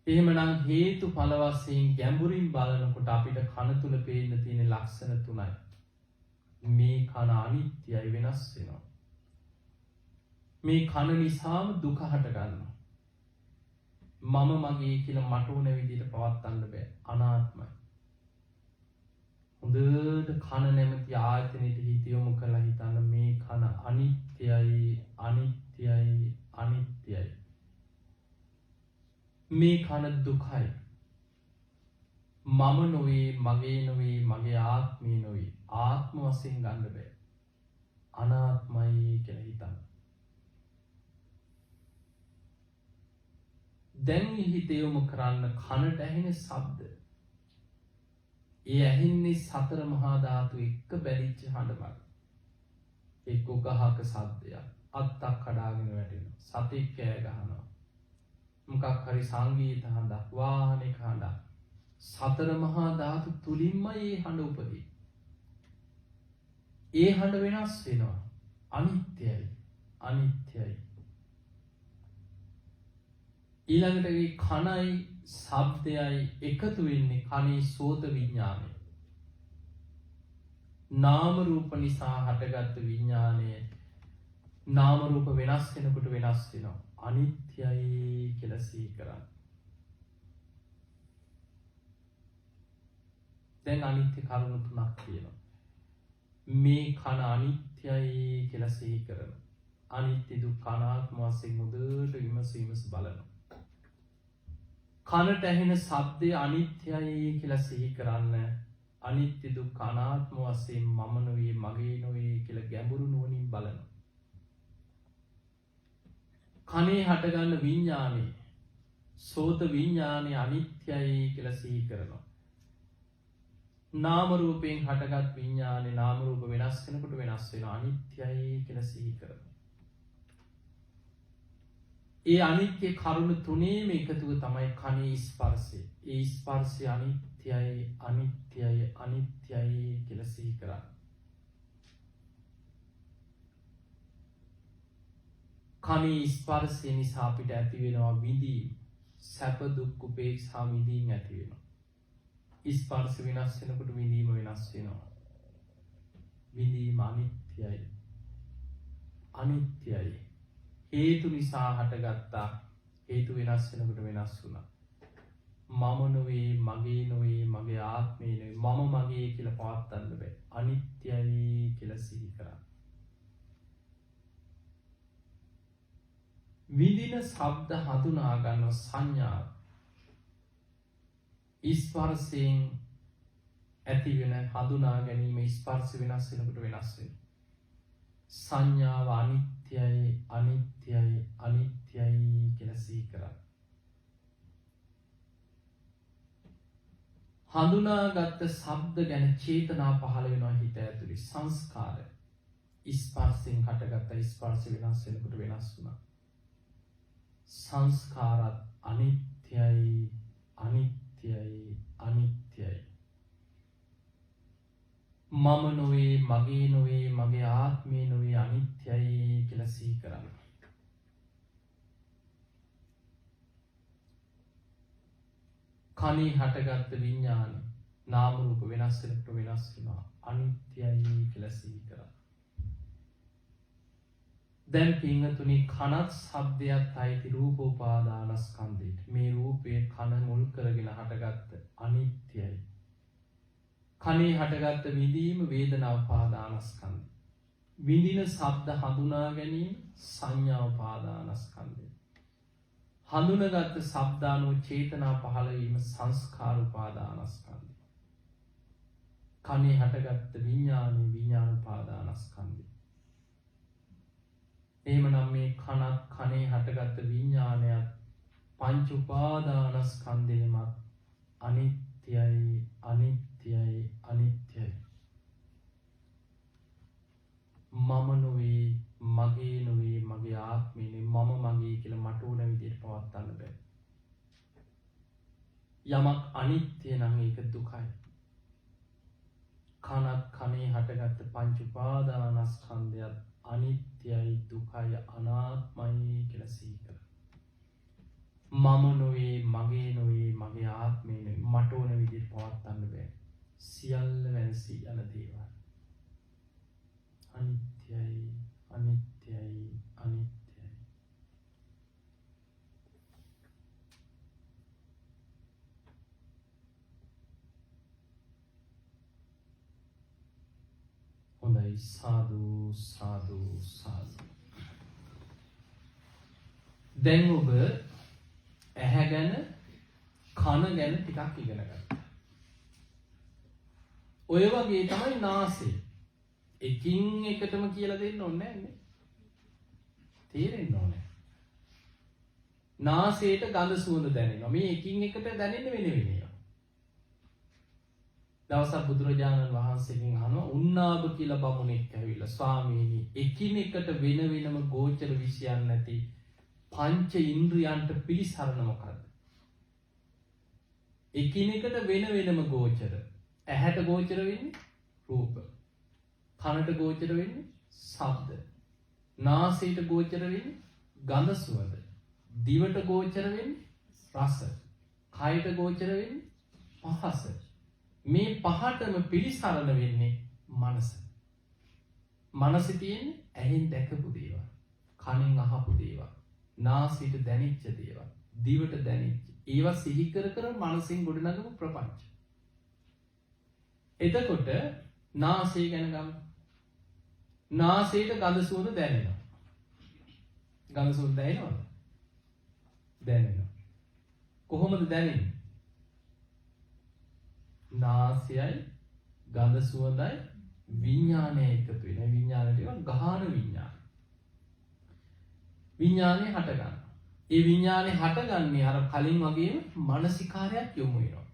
එහෙමනම් හේතුඵල වශයෙන් ගැඹුරින් බලනකොට අපිට කන තුල පේන්න තියෙන ලක්ෂණ තුනයි. මේ කන අනිත්‍යයි, වෙනස් වෙනවා. මේ කන නිසාම දුක හට ගන්නවා. මම මගේ කියලා මට ඕන විදිහට පවත්වන්න බෑ. අනාත්මයි. හොඳට කන නැමැති ආයතනෙට හිත යොමු කරලා හිතන්න මේ කන අනිත්‍යයි අනිත්‍යයි අනිත්‍යයි දුකයි. මම නොවේ, මගේ නොවේ, මගේ ආත්මය නොවේ. ආත්ම වශයෙන් ගන්න බෑ. අනාත්මයි කියලා හිතන්න. දැන් හිතේ යොමු කරන්න කනට ඇහෙන ශබ්ද. ඒ ඇහෙන්නේ සතර මහා ධාතු එක්ක බැඳිච්ච හඬමයි. එක්ක ගහක ශබ්දයක්, අත්තක් කඩාගෙන වැටෙනවා, සතෙක් කෑ ගහනවා, මොකක් හරි සංගීත හඬක්, වාහනයක හඬක්. සතර මහා ධාතු තුලින්ම මේ හඬ උපදී. ඒ හඬ වෙනස් වෙනවා. අනිත්‍යයි. අනිත්‍යයි. ඊළඟට මේ කනයි ශබ්දයයි එකතු වෙන්නේ කනේ සෝත විඥානය. නාම රූප නිසා හටගත් විඥානය නාම රූප වෙනස් වෙනකොට වෙනස් වෙනවා. අනිත්‍යයි කියලා සිහි කරන්න. දැන් අනිත්‍ය කරුණු තුනක් තියෙනවා. මේ කන අනිත්‍යයි කියලා සිහි කරනවා. අනිත්‍ය දුක්ඛ අනාත්ම වශයෙන් මුදට විමස බලනවා. කනට ඇහෙන ශබ්දය අනිත්‍යයි කියලා සිහි කරන්න. අනිත්‍ය දුක්ඛ අනාත්ම වශයෙන් මම නොවේ, මගේ නොවේ කියලා ගැඹුරු නුවණින් බලනවා. කනේ හටගන්න විඥානේ, සෝත විඥානේ අනිත්‍යයි කියලා සිහි කරනවා. නාම රූපයෙන් හටගත් විඥානේ නාම රූප වෙනස් වෙනකොට වෙනස් වෙනවා. අනිත්‍යයි කියලා සිහි කරනවා. ඒ අනිත්‍ය කරුණු තුනේම එකතුව තමයි කනේ ස්පර්ශය. ඒ ස්පර්ශය අනිත්‍යයි, අනිත්‍යයි, අනිත්‍යයි කියලා සිහි කරන්නේ. කනේ ස්පර්ශය නිසා අපිට ඇති වෙනවා විඳීම. සැප දුක් උපේක්ෂා විඳීම ඇති වෙනවා. ස්පර්ශ වෙනස් වෙනකොට විඳීම වෙනස් වෙනවා. විඳීම අනිත්‍යයි. අනිත්‍යයි. හේතු නිසා හටගත්තා. හේතු වෙනස් වෙනකොට වෙනස් වුණා. මම නොවේ, මගේ නොවේ, මගේ ආත්මය නොවේ, මම මගේ කියලා පවත්වන්න බෑ. අනිත්‍යයි කියලා සිහි කරා. විඳින ශබ්ද හඳුනා ගන්න සංඥා ස්පර්ශයෙන් ඇති වෙන හඳුනා ගැනීම ස්පර්ශ වෙනස් වෙනකොට වෙනස් වෙනවා. සංඥාව අනිත්‍යයි, අනිත්‍යයි, අනිත්‍යයි කියලා සිහි කරා. හඳුනාගත් ශබ්ද ගැන චේතනා පහළ වෙනවා හිත ඇතුලේ. සංස්කාර ස්පර්ශයෙන් හටගත්ත ස්පර්ශ වෙනස් වෙනකොට වෙනස් වුණා. සංස්කාරත් අනිත්‍යයි, අනිත්‍යයි, අනිත්‍යයි. මම නොවේ, මගේ නොවේ, මගේ ආත්මය නොවේ, අනිත්‍යයි කියලා සිහි කරන්න. කනේ හටගත්ත විඥාන නාම රූප වෙනස් වෙනකොට වෙනස් වෙනවා. අනිත්‍යයි කියලා සිහි කරන්න. දැන් පින්වතුනි කනත් ශබ්දයක් අයිති රූප උපාදානස්කන්ධයට. මේ රූපයේ කන මුල් කරගෙන හටගත්ත අනිත්‍යයි. කනේ හටගත්ත විඳීම වේදනා උපාදානස්කන්ධය. විඳින ශබ්ද හඳුනා ගැනීම සංඥා උපාදානස්කන්ධය. හඳුනාගත් ශබ්දානෝ චේතනා පහළ වීම සංස්කාර උපාදානස්කන්ධය. කනේ හටගත්ත විඥානේ විඥාන උපාදානස්කන්ධය. එහෙමනම් මේ කනත් කනේ හටගත්ත විඥානයත් පංච උපාදානස්කන්ධයමත් අනිත්‍යයි, අනිත්‍යයි, අනිත්‍යයි. මම නොවේ, මගේ නොවේ, මගේ ආත්මය නෙවෙයි, මම මගේ කියලා මට ඕන විදිහට පවත්වන්න බෑ. යමක් අනිත්‍ය නම් ඒක දුකයි. කනත් කනේ හටගත්ත පංච උපාදානස්කන්ධයත් අනිත්‍යයි, දුකයි, අනාත්මයි කියලා සිහි කරා. මම නොවේ, මගේ නොවේ, මගේ ආත්මය නෙවෙයි, මට ඕන විදිහට පවත්වන්න බෑ. සියල්ල වෙනසී යන දේවල්. අනිත්‍යයි, අනිත්‍යයි, අනිත්‍යයි. හොඳයි, සාදු සාදු සාදු. දැන් ඔබ ඇහැ ගැන කන ගැන ටිකක් ඉගෙන ගත්තා. ඔය වගේ තමයි නාසය. එකින් එකටම කියලා දෙන්න ඕනේ නැහැ. තේරෙන්න ඕනේ. නාසයට ගඳ සුවඳ දැනෙනවා. මේ එකින් එකට දැනෙන්න වෙන වෙනවා. දවසක් බුදුරජාණන් වහන්සේගෙන් අහනවා උන්නාබ කියලා බමුණෙක් ඇවිල්ලා ස්වාමීනි එකිනෙකට වෙන වෙනම ගෝචර විෂයන් නැති පංච ඉන්ද්‍රියන්ට පිළිසරණ මොකද්ද? එකිනෙකට වෙන වෙනම ගෝචර. ඇහැට ගෝචර වෙන්නේ රූප. කනට ගෝචර වෙන්නේ ශබ්ද. නාසයට ගෝචර වෙන්නේ ගඳ සුවඳ. දිවට ගෝචර වෙන්නේ රස. කයට ගෝචර වෙන්නේ පහස. මේ පහටම පිළිසරණ වෙන්නේ මනස. මනසේ තියෙන්නේ ඇහෙන් දැකපු දේවල්, කනෙන් අහපු දේවල්, නාසයට දැනෙච්ච දේවල්, දිවට දැනෙච්ච. ඒවා සිහි කර කර මනසින් ගොඩනගපු ප්‍රපංච. එතකොට නාසය ගැන ගමු. නාසයට ගඳ සුවඳ දැනෙනවා. ගඳ සුවඳ දැනෙනවද? දැනෙනවා. කොහොමද දැනෙන්නේ? නාසයයි ගඳ සුවඳයි විඥානය එකතු වෙන. විඥානට කියනවා ගාහන විඥාන. විඥානේ හට ගන්නවා. ඒ විඥානේ හටගන්නේ අර කලින් වගේම මානසිකාරයක් යොමු වෙනවා.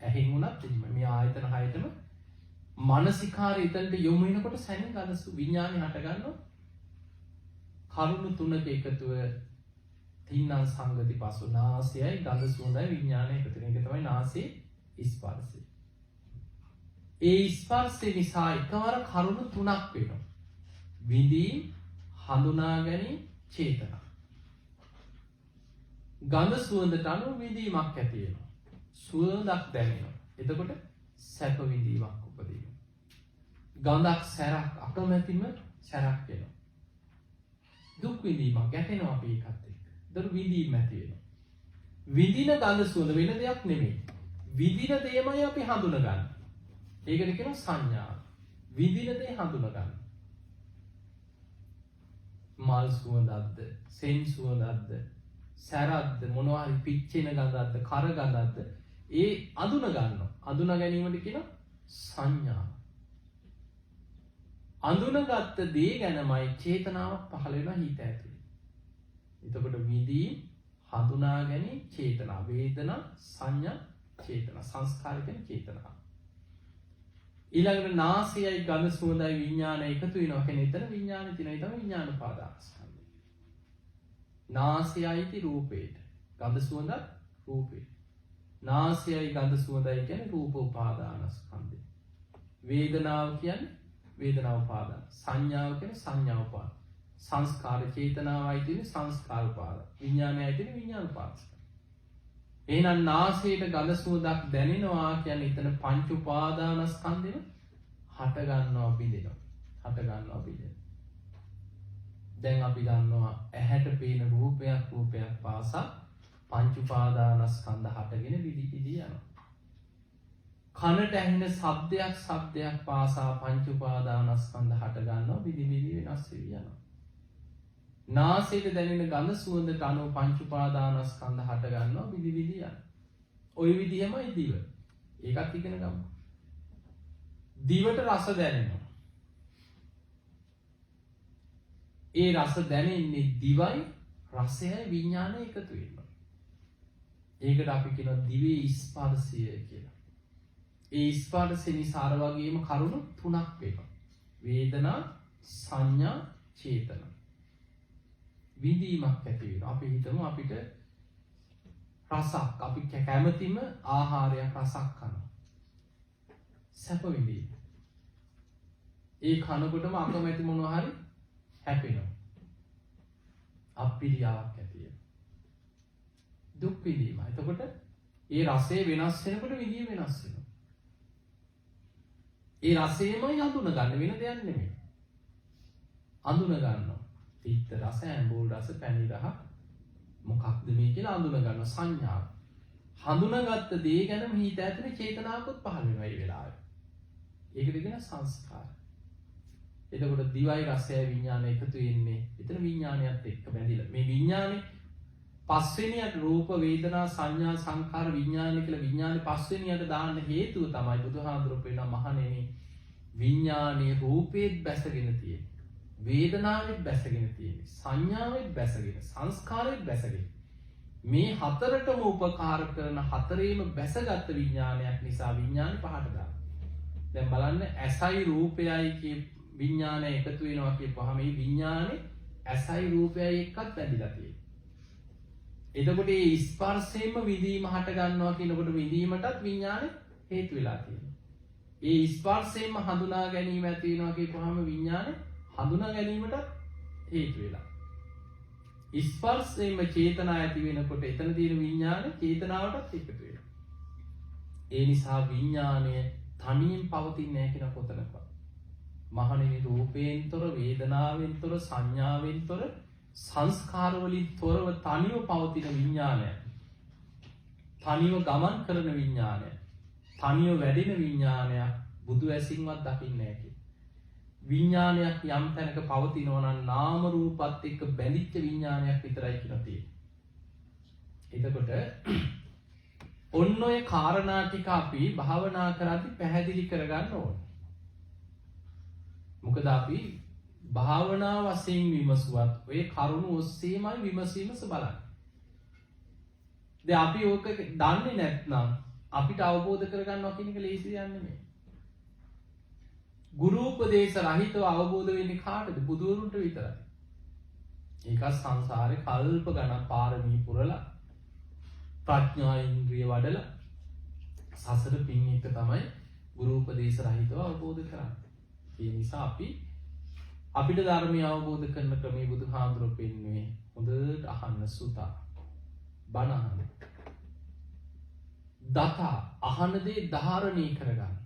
ඇහෙන් උනත් මේ ආයතන හයතම මානසිකාරය එතනට යොමු වෙනකොට සැනින් ගඳ විඥානේ හට ගන්නවා. කරුණු තුනක එකතුව තින්නම් සංගති පසු නාසයයි ගඳ සුවඳයි විඥානය එකතු වෙන එක තමයි නාසයේ ස්පර්ශය. ඒ ස්පර්ශය නිසා එකවර කරුණු තුනක් වෙනවා. විඳීම්, හඳුනා ගැනීම, චේතනා. ගඳ සුවඳට අනුව විඳීමක් ඇති වෙනවා. සුවඳක් දැනෙනවා. එතකොට සැප විඳීමක් උපදිනවා. ගඳක් සැරක් අකමැතිම සැරක් වෙනවා. දුක් විඳීමක් ගැටෙනවා අපි ඒකත් එක්ක. ඒතර විඳීම ඇති වෙනවා. විඳින ගඳ සුවඳ වෙන දෙයක් නෙමෙයි. විඳින දේමයි අපි හඳුනගන්නේ. ඒකට කියනවා සංඥා. විඳින දේ හඳුනගන්න. මල් සුවඳක්ද, සෙන් සුවඳක්ද, සැරක්ද, මොනවා හරි පිච්චෙන ගඳක්ද, කර ගඳක්ද, ඒ අඳුන ගන්නවා. අඳුන ගැනීමට කියනවා සංඥා. අඳුනගත්ත දේ ගැනමයි චේතනාවක් පහළ වෙනවා හිත ඇතුලේ. එතකොට විඳීම්, හඳුනා ගැනීම, චේතනා, වේදනා, සංඥා, චේතනා, සංස්කාර කියන චේතනා. ඊළඟට නාසයයි ගඳ සුවඳයි විඥානය එකතු වෙනවා කියන එතන විඥානෙ තියෙනවා. ඒ තමයි විඥාන උපාදානස්කන්ධය. නාසයයි රූපේට, ගඳ සුවඳත් රූපේට. නාසයයි ගඳ සුවඳයි කියන්නේ රූප උපාදානස්කන්ධය. වේදනාව කියන්නේ වේදනා උපාදාන. සංඥාව කියන්නේ සංඥා උපාදාන. සංස්කාර චේතනාවයි තියෙන සංස්කාර උපාදාන. විඥානයයි තියෙන විඥාන උපාදාන. එහෙනම් නාසයට ගඳ සුවඳක් දැනෙනවා කියන්නේ එතන පංච උපාදානස්කන්ධෙම හට ගන්නවා බිඳෙනවා. හට ගන්නවා බිඳෙනවා. දැන් අපි දන්නවා ඇහැට පේන රූපයක් පාසා පංච උපාදානස්කන්ධ හටගෙන විදි යනවා. කනට ඇහෙන ශබ්දයක් පාසා පංච උපාදානස්කන්ධ හට ගන්නවා විදි වෙනස් වෙවි යනවා. නාසයට දැනෙන ගඳ සුවඳට අනුව පංච උපාදානස්කන්ධ හට ගන්නවා විදි යනවා. ওই විදිහමයි දිව. ඒකත් ඉගෙන ගමු. දිවට රස දැනෙනවා. ඒ රස දැනෙන්නේ දිවයි රසයයි විඥානය එකතු වෙනවා. ඒකට අපි කියනවා දිවේ ස්පර්ශය කියලා. ඒ ස්පර්ශය නිසා අර වගේම කරුණු තුනක් වෙනවා. වේදනා, සංඥා, චේතනා. විඳීමක් ඇති වෙනවා. අපි හිතමු අපිට රසක්, අපි කැමතිම ආහාරයක් රසක් කනවා. සැප විඳීම. ඒ කනකොටම අකමැති මොනවා හරි හැපෙනවා. අප්‍රියාවක් ඇති වෙනවා. දුක් විඳීම. එතකොට ඒ රසය වෙනස් වෙනකොට විඳීම වෙනස් වෙනවා. ඒ රසයමයි අඳුන ගන්න, වෙන දෙයක් නෙමෙයි. අඳුන ගන්නවා. තිත්ත රස, ඇඹුල් රස, පැණි රහ මොකක්ද මේ කියලා අඳුන ගන්න සංඥාව. හඳුනාගත්ත දේ ගැන හිත ඇතුලේ චේතනාවකුත් පහළ වෙනවා මේ වෙලාවේ. ඒකට කියන සංස්කාර. එතකොට දිවයි රසයයි විඥානය එකතු වෙන්නේ. එතන විඥානයත් එක්ක බැඳිලා. මේ විඥානේ පස්වෙනියට රූප වේදනා සංඥා සංකාර විඥාන කියලා විඥානේ පස්වෙනියට දාන්න හේතුව තමයි බුදුහාඳුරෝ කියන මහණෙනි විඥානේ රූපේත් බැසගෙන තියෙන්නේ. වේදනාවෙත් බැසගෙන තියෙන්නේ. සංඥාවෙත් බැසගෙන සංස්කාරෙත් බැසගෙන. මේ හතරටම උපකාර කරන හතරේම බැසගත් විඥානයක් නිසා විඥානේ පහට දානවා. දැන් බලන්න ඇසයි රූපයයි කිය විඥානය එකතු වෙනවා කියපුවාම මේ විඥානේ ඇසයි රූපයයි එක්කත් බැඳිලා තියෙනවා. එතකොට මේ ස්පර්ශයෙන්ම විඳීම හට ගන්නවා කියනකොට විඳීමටත් විඥානේ හේතු වෙලා තියෙනවා. ඒ ස්පර්ශයෙන්ම හඳුනා ගැනීම ඇති වෙනවා කියපුවාම විඥානේ හඳුනා ගැනීමටත් හේතු වෙලා. ස්පර්ශයෙන්ම චේතනා ඇති වෙනකොට එතන තියෙන විඥානේ චේතනාවටත් එකතු වෙනවා. ඒ නිසා විඥානය තනියෙන් පවතින්නේ නැහැ කියන කොතනක. මහණෙනි රූපයෙන්තර වේදනාවෙන්තර සංඥාවෙන්තර සංස්කාරවලින් තොරව තනිව පවතින විඥානය. තනිව ගමන් කරන විඥානය. තනිව වැඩෙන විඥානය බුදු ඇසින්වත් දකින්නේ නැහැ. විඥානයක් යම් තැනක පවතිනවා නම් නාම රූපත් එක්ක බැඳිච්ච විඥානයක් විතරයි කියලා තියෙන්නේ. එතකොට ඔන්න ඔය කාරණා ටික අපි භාවනා කරද්දී පැහැදිලි කරගන්න ඕනේ. මොකද අපි භාවනා වශයෙන් විමසුවත් ඔය කරුණු ඔස්සේමයි විමසීමස බලන්නේ. දැන් අපි ඕක දන්නේ නැත්නම් අපිට අවබෝධ කරගන්නවා කියන එක ලේසි දෙයක් නෙමෙයි. ගුරු උපදේශ රහිතව අවබෝධ වෙන්නේ කාටද? බුදුවරුන්ට විතරයි. ඒක සංසාරේ කල්ප ගණන් පාරමී පුරලා ප්‍රඥා ඉන්ද්‍රිය වඩලා සසර පින් එක තමයි ගුරු උපදේශ රහිතව අවබෝධ කරන්නේ. ඒ නිසා අපිට ධර්මය අවබෝධ කරන ක්‍රමයේ බුදුහාඳුරෝ පෙන්වන්නේ හොඳට අහන්න සුතා බණ අහන්න. දතා අහන දේ ධාරණය කරගන්න.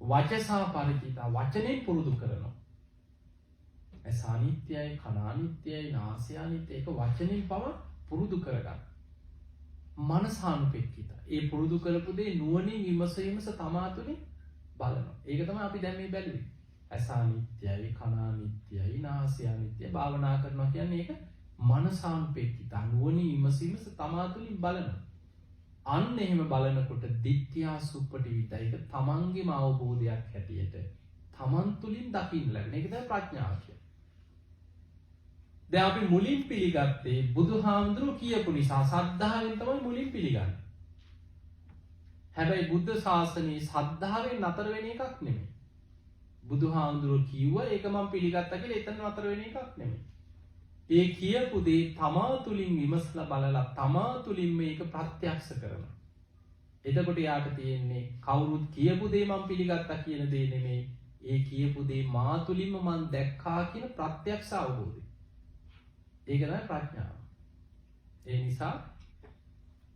වචසා පරිචිතා වචනේ පුරුදු කරනවා. ඇස අනිත්‍යයි, කන අනිත්‍යයි, නාසය අනිත්‍යයි. ඒක වචනෙන් පව පුරුදු කරගන්න. මනසානුපෙක්කිත. ඒ පුරුදු කරපු දේ නුවණින් විමසීමස තමා තුළින් බලනවා. ඒක තමයි අපි දැන් මේ බැලුවේ. ඇස අනිත්‍යයි, කන අනිත්‍යයි, නාසය අනිත්‍යයි භාවනා කරනවා කියන්නේ ඒක මනසානුපෙක්කිත. නුවණින් විමසීමස තමා තුළින් බලනවා. අන්න එහෙම බලනකොට දිට්ඨියා සුප්පටිවිත. ඒක තමන්ගේම අවබෝධයක් හැටියට තමන් තුළින් දකින්න ලැබෙන. ඒක තමයි ප්‍රඥාව කියන්නේ. දැන් අපි මුලින් පිළිගත්තේ බුදුහාමුදුරුවෝ කියපු නිසා සද්ධාවෙන් තමයි මුලින් පිළිගන්නේ. හැබැයි බුද්ධ ශාසනයේ සද්ධාවෙන් නතර වෙන එකක් නෙමෙයි. බුදුහාමුදුරුවෝ කිව්වා ඒක මම පිළිගත්තා කියලා එතන නතර වෙන එකක් නෙමෙයි. ඒ කියපු දේ තමා තුළින් විමසලා බලලා තමා තුළින් මේක ප්‍රත්‍යක්ෂ කරනවා. එතකොට යාට තියෙන්නේ කවුරුත් කියපු දේ මම පිළිගත්තා කියන දේ නෙමෙයි. ඒ කියපු දේ මා තුළින්ම මම දැක්කා කියන ප්‍රත්‍යක්ෂ අවබෝධය. ඒක තමයි ප්‍රඥාව. ඒ නිසා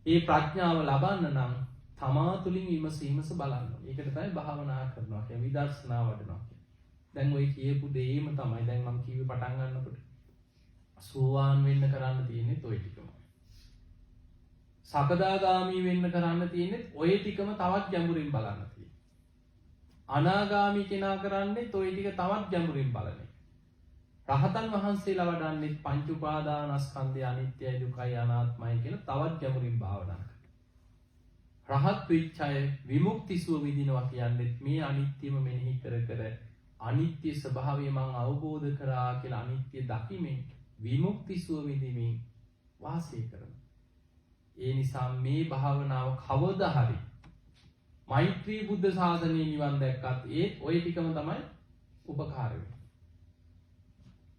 ඒ ප්‍රඥාව ලබන්න නම් තමා තුළින් විමසීමස බලන්න. ඒකට තමයි භාවනා කරනවා කියන්නේ විදර්ශනා වඩනවා කියන්නේ. දැන් ওই කියපු දේම තමයි දැන් මම කිව්වේ පටන් ගන්නකොට. සෝවාන් වෙන්න කරන්න තියෙන්නේ ඔය ටිකම. සකදාගාමී වෙන්න කරන්න තියෙන්නේ ඔය ටිකම තවත් ගැඹුරින් බලන්න තියෙන්නේ. අනාගාමී කෙනා කරන්නේ ඔය ටික තවත් ගැඹුරින් බලන එක. රහතන් වහන්සේලා වඩන්නේ පංච උපාදානස්කන්ධය අනිත්‍යයි දුකයි අනාත්මයි කියලා තවත් ගැඹුරින් භාවනා කරනවා. රහත් වෙච්ච අය විමුක්ති සුව විඳිනවා කියන්නේ මේ අනිත්‍යම මෙනෙහි කර කර අනිත්‍ය ස්වභාවය මම අවබෝධ කරා කියලා අනිත්‍ය දකිමින් විමුක්ති සුව විඳිමින් වාසය කරනවා. ඒ නිසා මේ භාවනාව කවදා හරි මෛත්‍රී බුද්ධ ශාසනයේ නිවන් දැක්කත් ඒත් ওই ටිකම තමයි උපකාර වෙන්නේ.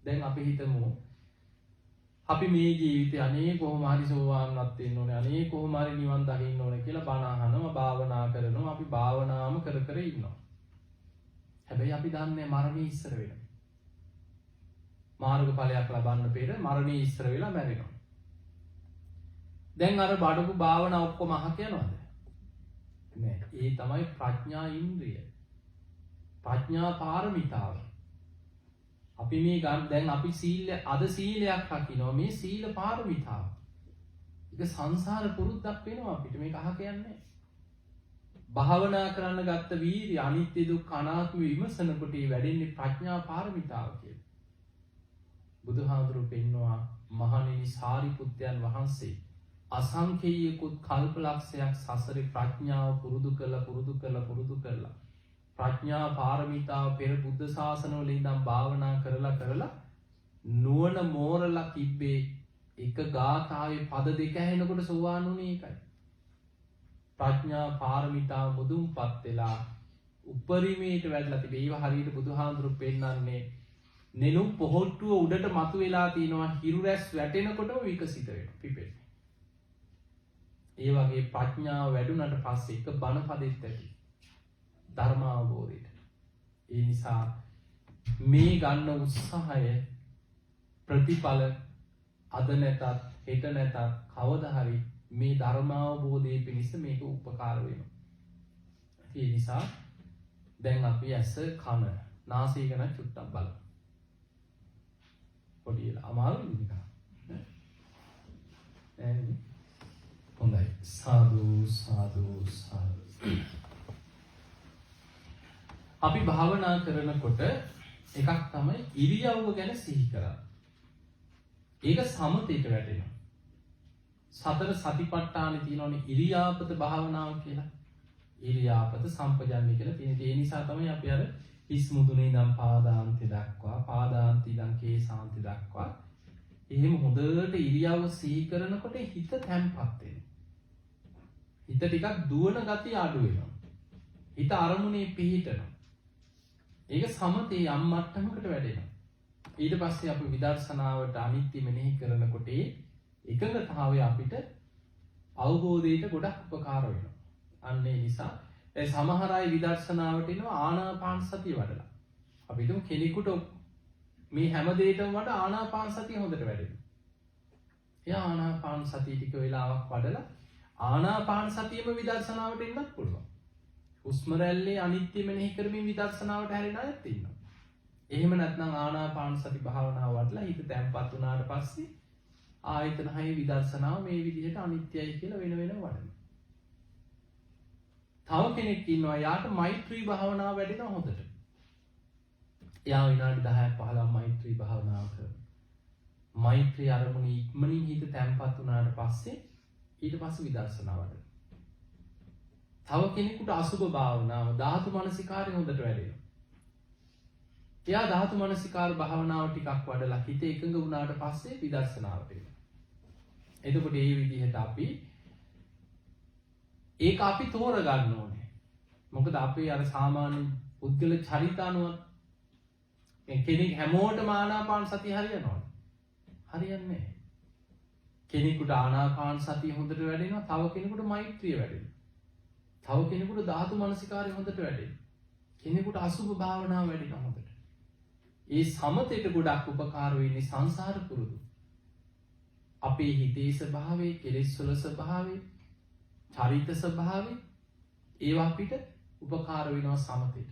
දැන් අපි හිතමු අපි මේ ජීවිතේ අනේ කොහොම හරි සෝවාන්වත් වෙන්න ඕනේ අනේ කොහොම හරි නිවන් දකින්න ඕනේ කියලා බණ අහනවා භාවනා කරනවා අපි භාවනාවම කර කර ඉන්නවා. හැබැයි අපි දන්නේ මරණය ඉස්සර වෙනවා. මාර්ගඵලයක් ලබන්න පෙර මරණය ඉස්සර වෙලා මැරෙනවා. දැන් අර බඩපු භාවනා ඔක්කොම අහක යනවද? නෑ. ඒ තමයි ප්‍රඥා ඉන්ද්‍රිය. ප්‍රඥා පාරමිතාව. අපි මේ දැන් අපි අද සීලයක් රකින්නවා මේ සීල පාරමිතාව. ඒක සංසාර පුරුද්දක් වෙනවා අපිට මේක අහක යන්නේ. භාවනා කරන්න ගත්ත වීර්ය අනිත්‍ය දුක්ඛ අනාත්ම විමසනකොට වැඩෙන්නේ ප්‍රඥා පාරමිතාව කියලා. බුදුහාඳුරු පෙන්නවා මහණෙනි සාරිපුත්තයන් වහන්සේ අසංකේයකුත් කල්පලක්ෂයක් සසරේ ප්‍රඥාව පුරුදු කරලා ප්‍රඥා පාරමිතාව පෙර බුද්ධ ශාසනවල ඉඳන් භාවනා කරලා නුවණ මෝරලා තිබ්බේ එක ගාථාවේ පද දෙක ඇහෙනකොට සෝවාන් වුණේ ඒකයි. ප්‍රඥා පාරමිතාව මුදුන්පත් වෙලා උපරිමයට වැඩලා තිබේ. ඒව හරියට බුදුහාඳුරු පෙන්නන්නේ නෙළුම් පොහොට්ටුව උඩට මතු වෙලා තිනවා හිරු රැස් වැටෙනකොටම විකසිත වෙනවා පිපෙන. ඒ වගේ ප්‍රඥාව වැඩුණට පස්සේ එක බණ පදෙත් ඇති ධර්ම අවබෝධයට. ඒ නිසා මේ ගන්න උත්සාහය ප්‍රතිඵල අද නැතත් හෙට නැතත් කවදා හරි මේ ධර්ම අවබෝධයේ පිණිස මේක උපකාර වෙනවා. ඒ නිසා දැන් අපි ඇස කන නාසය ගැන චුට්ටක් බලමු. පොඩි අමාරුයි නිකන්. හොඳයි. සාදු සාදු සාදු. අපි භාවනා කරනකොට එකක් තමයි ඉරියව්ව ගැන සිහි කරන්නේ. ඒක සමතේට වැටෙනවා. සතර සතිපට්ඨානෙ තියෙනවනේ ඉරියාපත භාවනාව කියලා. ඉරියාපත සම්පජන්ණය කියලා තියෙන. ඒ නිසා තමයි අපි අර හිස් මුදුනේ ඉඳන් පාදාන්තය දක්වා පාදාන්තය ඉඳන් කේසාන්තය දක්වා එහෙම හොඳට ඉරියව්ව සිහි කරනකොට හිත තැම්පත් වෙනවා. හිත ටිකක් දුවන ගතිය අඩු වෙනවා. හිත අරමුණේ පිහිටනවා. ඒක සමතේ යම් මට්ටමකට වැඩෙනවා. ඊට පස්සේ අපි විදර්ශනාවට අනිත්‍ය මෙනෙහි කරනකොට එකඟතාවය අපිට අවබෝධයට ගොඩක් උපකාර වෙනවා. අන්න ඒ නිසා සමහර අය විදර්ශනාවට එනවා ආනාපාන සතිය වඩලා. අපි හිතමු කෙනෙකුට මේ හැම දෙයකම වඩා ආනාපාන සතිය හොඳට වැඩෙනවා. එයා ආනාපාන සතිය ටික වෙලාවක් වඩලා ආනාපාන සතියෙම විදර්ශනාවට එන්නත් පුළුවන්. හුස්ම රැල්ලේ අනිත්‍ය මෙනෙහි කරමින් විදර්ශනාවට හැරෙන අයත් ඉන්නවා. එහෙම නැත්නම් ආනාපාන සති භාවනාව වඩලා හිත තැම්පත් වුණාට පස්සේ ආයතන හයේ විදර්ශනාව මේ විදිහට අනිත්‍යයි කියලා වෙන වෙනම වඩනවා. තව කෙනෙක් ඉන්නවා යාට මෛත්‍රී භාවනාව වැඩෙනවා හොඳට. එයා විනාඩි 10ක් 15ක් මෛත්‍රී භාවනාව කරනවා. මෛත්‍රී අරමුණේ ඉක්මනින් හිත තැම්පත් වුණාට පස්සේ ඊට පස්සේ විදර්ශනාව වඩනවා. තව කෙනෙකුට අසුභ භාවනාව ධාතු මනසිකාරය හොඳට වැඩෙනවා. එයා ධාතු මනසිකාර භාවනාව ටිකක් වඩලා හිත එකඟ වුණාට පස්සේ විදර්ශනාවට එනවා. එතකොට මේ විදිහට අපි ඒක අපි තෝරගන්න ඕනේ. මොකද අපේ අර සාමාන්‍ය පුද්ගල චරිත අනුව කෙනෙක් හැමෝටම ආනාපාන සතිය හරියනවද? හරියන්නේ නැහැ. කෙනෙකුට ආනාපාන සතිය හොඳට වැඩෙනවා, තව කෙනෙකුට මෛත්‍රිය වැඩෙනවා. තව කෙනෙකුට ධාතු මනසිකාරය හොඳට වැඩෙනවා. කෙනෙකුට අසුභ භාවනාව වැඩෙනවා හොඳට. ඒ සමතේට ගොඩක් උපකාර වෙන්නේ සංසාර පුරුදු. අපේ හිතේ ස්වභාවය, කෙලෙස් වල ස්වභාවය, චරිත ස්වභාවය ඒවා අපිට උපකාර වෙනවා සමතේට.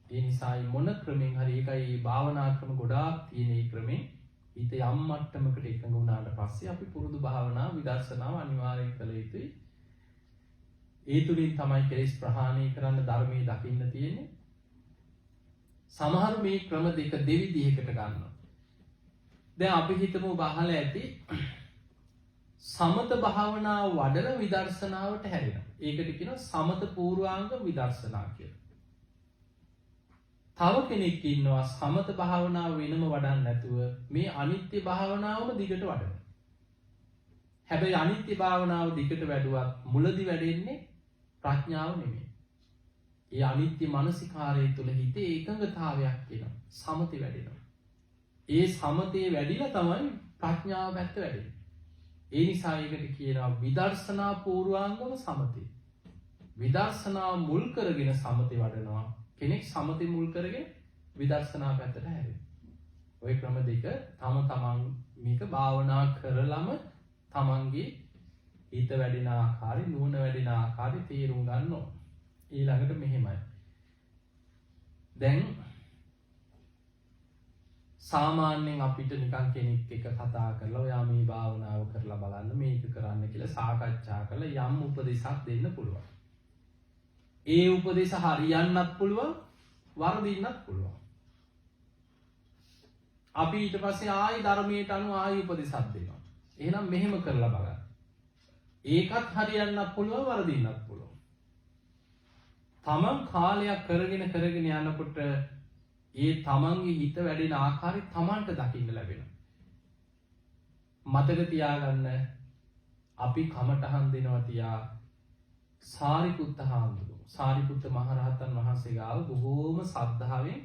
ඒ නිසායි මොන ක්‍රමෙන් හරි ඒකයි මේ භාවනා ක්‍රම ගොඩාක් තියෙන මේ ක්‍රමෙන් හිත යම් මට්ටමකට එකඟ වුණාට පස්සේ අපි පුරුදු භාවනා විදර්ශනාව අනිවාර්යෙන් කළ යුතුයි. ඒ තුලින් තමයි කෙලෙස් ප්‍රහාණය කරන්න ධර්මයේ දකින්න තියෙන්නේ. සමහර මේ ක්‍රම දෙක දෙවිදිහකට ගන්නවා. දැන් අපි හිතමු බහල ඇති සමත භාවනාව වඩන විදර්ශනාවට හැරෙනවා. ඒකට කියනවා සමත පූර්වාංග විදර්ශනා කියලා. තව කෙනෙක් ඉන්නවා සමත භාවනාව වෙනම වඩන්න නැතුව මේ අනිත්‍ය භාවනාවම දිගට වඩනවා. හැබැයි අනිත්‍ය භාවනාව දිගට වැඩුවත් මුලදි වැඩෙන්නේ ප්‍රඥාව නෙමෙයි. ඒ අනිත්‍ය මානසිකාරය තුළ හිතේ ඒකඟතාවයක් එනවා. සමතේ වැඩෙනවා. ඒ සමතේ වැඩිලා තමයි ප්‍රඥාව පැත්ත වැඩෙන්නේ. ඒ නිසා ඒකට කියනවා විදර්ශනා පූර්වාංගම සමතේ. විදර්ශනා මුල් කරගෙන සමතේ වඩනවා. කෙනෙක් සමතේ මුල් කරගෙන විදර්ශනා පැත්තට හැරෙනවා. ওই ක්‍රම දෙක තමන් මේක භාවනා කරලම තමන්ගේ හිත වැඩෙන ආකාරي නුවණ වැඩෙන ආකාරي තේරුම් ගන්න ඕන. ඊළඟට මෙහෙමයි. දැන් සාමාන්‍යයෙන් අපිට නිකන් කෙනෙක් එක කතා කරලා ඔයා මේ භාවනාව කරලා බලන්න මේක කරන්න කියලා සාකච්ඡා කරලා යම් උපදේශයක් දෙන්න පුළුවන්. ඒ උපදේශ හරියන්නත් පුළුවන් වරදින්නත් පුළුවන්. අපි ඊට පස්සේ ආයි ධර්මයට අනුව ආයි උපදෙසක් දෙනවා. එහෙනම් මෙහෙම කරලා බලන්න. ඒකත් හරියන්නත් පුළුවන් වරදින්නත් පුළුවන්. තමන් කාලයක් කරගෙන යනකොට ඒ තමන්ගේ හිත වැඩෙන ආකාරය තමන්ට දකින්න ලැබෙනවා. මතක තියාගන්න අපි කමටහන් දෙනවා තියා සාරිපුත්ත හාමුදුරුවෝ සාරිපුත්ත මහරහතන් වහන්සේ ගාව බොහෝම සද්ධාවෙන්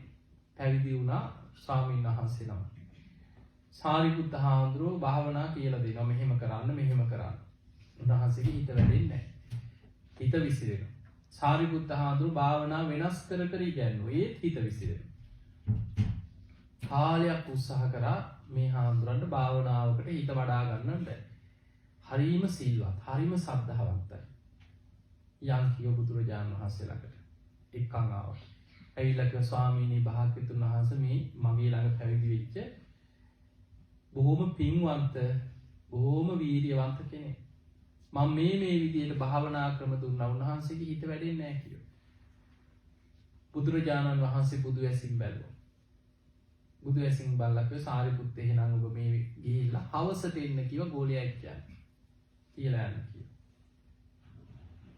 පැවිදි වුණා ස්වාමීන් වහන්සේ නම. සාරිපුත්ත හාමුදුරුවෝ භාවනා කියලා දෙනවා මෙහෙම කරන්න. උන්වහන්සේගේ හිත වැඩෙන්නේ නැහැ. හිත විසිරෙනවා. සාරිපුත්ත හාමුදුරුවෝ භාවනා වෙනස් කර ඉගෙනුවා. ඒත් හිත විසිරෙනවා. කාලයක් උත්සාහ කරා මේ හාමුදුරන්ට භාවනාවකට හිත වඩා ගන්න බැහැ. හරීම සිල්වත්, හරීම සද්ධාවන්තයි. යම් කිය බුදුරජාණන් වහන්සේ ළඟට එක්කන් ආවා. ඇවිල්ලා කිව්වා ස්වාමීනි භාග්‍යතුන් වහන්සේ මේ මගේ ළඟ පැවිදි වෙච්ච බොහොම පින්වන්ත, බොහොම වීර්යවන්ත කෙනෙක්. මම මේ විදිහට භාවනා ක්‍රම දුන්නා උන්වහන්සේගේ හිත වැඩෙන්නේ නැහැ කියලා. බුදුරජාණන් වහන්සේ බුදු ඇසින් බැලුවා. බුදු ඇසින් බලලා කිව්වා සාරිපුත්ත එහෙනම් ඔබ මේ ගිහිල්ලා හවසට එන්න කිව්වා ගෝලයා එක්කයන්. කියලා යන්න කිව්වා.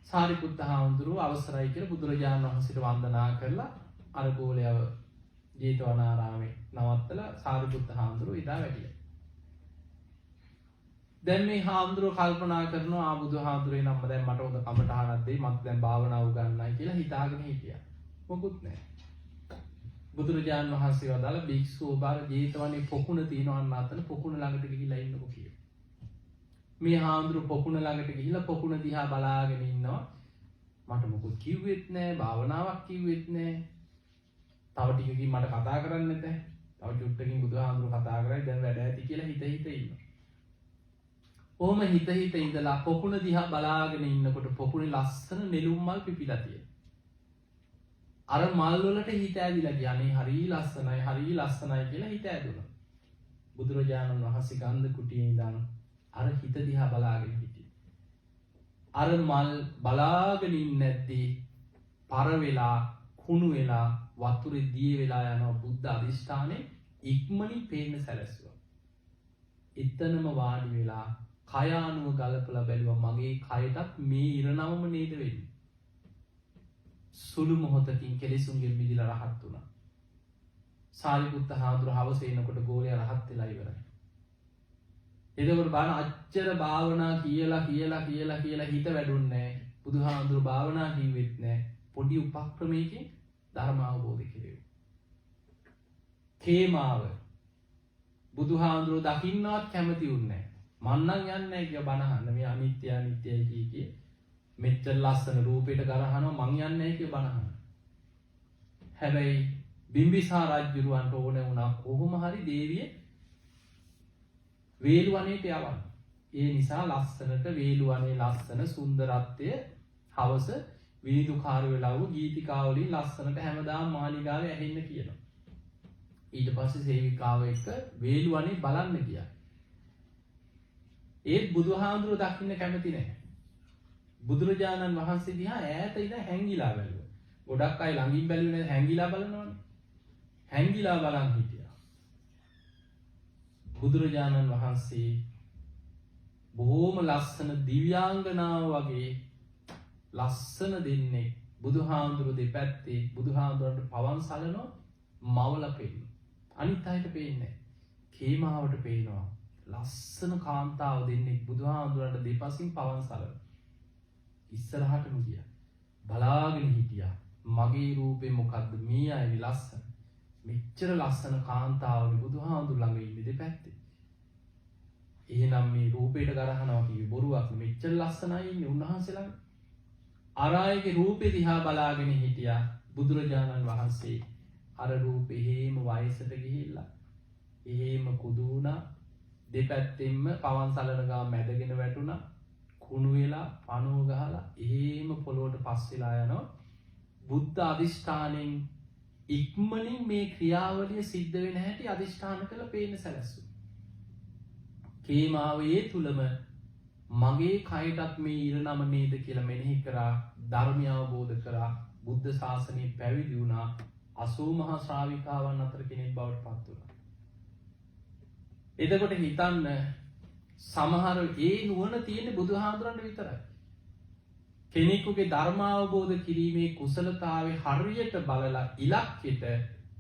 සාරිපුත්ත හාමුදුරුවෝ අවසරයි කියලා බුදුරජාණන් වහන්සේට වන්දනා කරලා අර ගෝලයාව ජේතවනාරාමේ නවත්තලා සාරිපුත්ත හාමුදුරුවෝ ඉදා වැඩියා. දැන් මේ හාමුදුරුවෝ කල්පනා කරනවා ආ බුදුහාමුදුරේ නම්ම දැන් මට හොඳ කමටහනක් දෙයි මට දැන් භාවනාව උගන්වන්නයි කියලා හිතාගෙන හිටියා. මොකුත් නැහැ. බුදුරජාණන් වහන්සේ වදාළ භික්ෂුව බාර ජේතවනේ පොකුණ තියෙනවා අතන පොකුණ ළඟට ගිහිල්ලා ඉන්නකො කියලා. මේ හාමුදුරුවෝ පොකුණ ළඟට ගිහිල්ලා පොකුණ දිහා බලාගෙන ඉන්නවා. මට මොකුත් කිව්වෙත් නැහැ, භාවනාවක් කිව්වෙත් නැහැ. තව ටිකකින් මට කතා කරන්න නැතේ. තව චුට්ටකින් බුදුහාමුදුරුවෝ කතා කරයි දැන් වැඩ ඇති කියලා හිත ඉන්නවා. ඕම හිත ඉඳලා පොකුණ දිහා බලාගෙන ඉන්නකොට පොකුණේ ලස්සන නෙළුම් මල් පිපිලා තියෙනවා. අර මල් වලට හිත ඇදිලා ගියා. අනේ හරි ලස්සනයි කියලා හිත ඇදුණා. බුදුරජාණන් වහන්සේ ගන්ධ කුටියේ ඉඳන් අර හිත දිහා බලාගෙන හිටියේ. අර මල් බලාගෙන ඉන්නේ නැද්දී පර වෙලා කුණු වෙලා වතුරේ දිය වෙලා යනවා බුද්ධ අධිෂ්ඨානේ ඉක්මනින් පේන්න සැලැස්සුවා. එතනම වාඩි වෙලා කය අනුව ගලපලා බැලුවා මගේ කයටත් මේ ඉරණවම නේද වෙන්නේ. සුළු මොහොතකින් කෙලෙසුන්ගෙන් මිදිලා රහත් වුණා. සාරිපුත්ත හාමුදුරුවෝ හවස එනකොට ගෝලයා රහත් වෙලා ඉවරයි. එතකොට බලන්න අච්චර භාවනා කියලා හිත වැඩුන්නේ නැහැ. බුදුහාමුදුරුවෝ භාවනා කිව්වෙත් නැහැ. පොඩි උපක්‍රමයකින් ධර්ම අවබෝධ කෙරෙව්වා. කේමාව බුදුහාමුදුරුවෝ දකින්නවත් කැමති වුණේ නැහැ. මන්නම් යන්නේ නැහැ කියලා බනහන්න මේ අනිත්‍යයි කිය මෙච්චර ලස්සන රූපයට ගරහනවා මං යන්නේ නැහැ කියලා බනහන්න. හැබැයි බිම්බිසාර රජුරවන්ට ඕන වුණා කොහොම හරි දේවිය වේළුවනේට යවන්න. ඒ නිසා ලස්සනට වේළුවනේ ලස්සන සුන්දරත්වය හවස වීදුකාර වෙලාව ගීතිකාවලින් ලස්සනට හැමදාම මාලිගාවේ ඇහෙන්න කියනවා. ඊට පස්සේ සේවිකාව එක්ක වේළුවනේ බලන්න ගියා. ඒත් බුදුහාමුදුරුවෝ දකින්න කැමති නැහැ. බුදුරජාණන් වහන්සේ දිහා ඈත ඉඳ හැංගිලා බැලුවා. ගොඩක් අය ළඟින් බැලුවේ නැහැ හැංගිලා බලනවනේ. හැංගිලා බලන් හිටියා. බුදුරජාණන් වහන්සේ බොහොම ලස්සන දිව්‍යාංගනාව වගේ ලස්සන දෙන්නේ බුදුහාමුදුරුවෝ දෙපැත්තේ බුදුහාමුදුරන්ට පවන් සලනවා මවල පෙන්නනවා. අනිත් අයට පේන්නේ නැහැ. කේමාවට පේනවා. ලස්සන කාන්තාව දෙන්නේ බුදුහාමුදුරන්ට දෙපසින් පවන් සලනවා. ඉස්සරහටම ගියා. බලාගෙන හිටියා. මගේ රූපේ මොකද්ද මේ අය ලස්සන. මෙච්චර ලස්සන කාන්තාවනේ බුදුහාමුදුර ළඟ ඉන්නේ දෙපැත්තේ. එහෙනම් මේ රූපේට ගරහනවා කිව්වේ බොරුවක්. මෙච්චර ලස්සනයි ඉන්නේ උන්වහන්සේ ළඟ. අරායගේ රූපේ දිහා බලාගෙන හිටියා. බුදුරජාණන් වහන්සේ අර රූපේ හේම වයසට ගිහිල්ලා එහෙම කුදු වුණා. දෙපැත්තෙන්ම පවන් සලන ගා මැදගෙන වැටුණා. කුණු වෙලා පණුව ගහලා එහෙම පොළොවට පස් වෙලා යනවා. බුද්ධ අධිෂ්ඨානෙන් ඉක්මනින් මේ ක්‍රියාවලිය සිද්ධ වෙන හැටි අධිෂ්ඨාන කළ පේන්න සැලැස්සුවා. කේමාවේ තුලම මගේ කයටත් මේ ඉරණම නේද කියලා මෙනෙහි කරා. ධර්මය අවබෝධ කරා. බුද්ධ ශාසනය පැවිදි වුණා. 80 මහා ශ්‍රාවිකාවන් අතර කෙනෙක් බවට පත් වුණා. එතකොට හිතන්න සමහර ඒ නුවණ තියෙන්නේ බුදුහාමුදුරන්ට විතරයි. කෙනෙකුගේ ධර්මාවබෝධ කිරීමේ කුසලතාවේ හරියට බලලා ඉලක්කෙට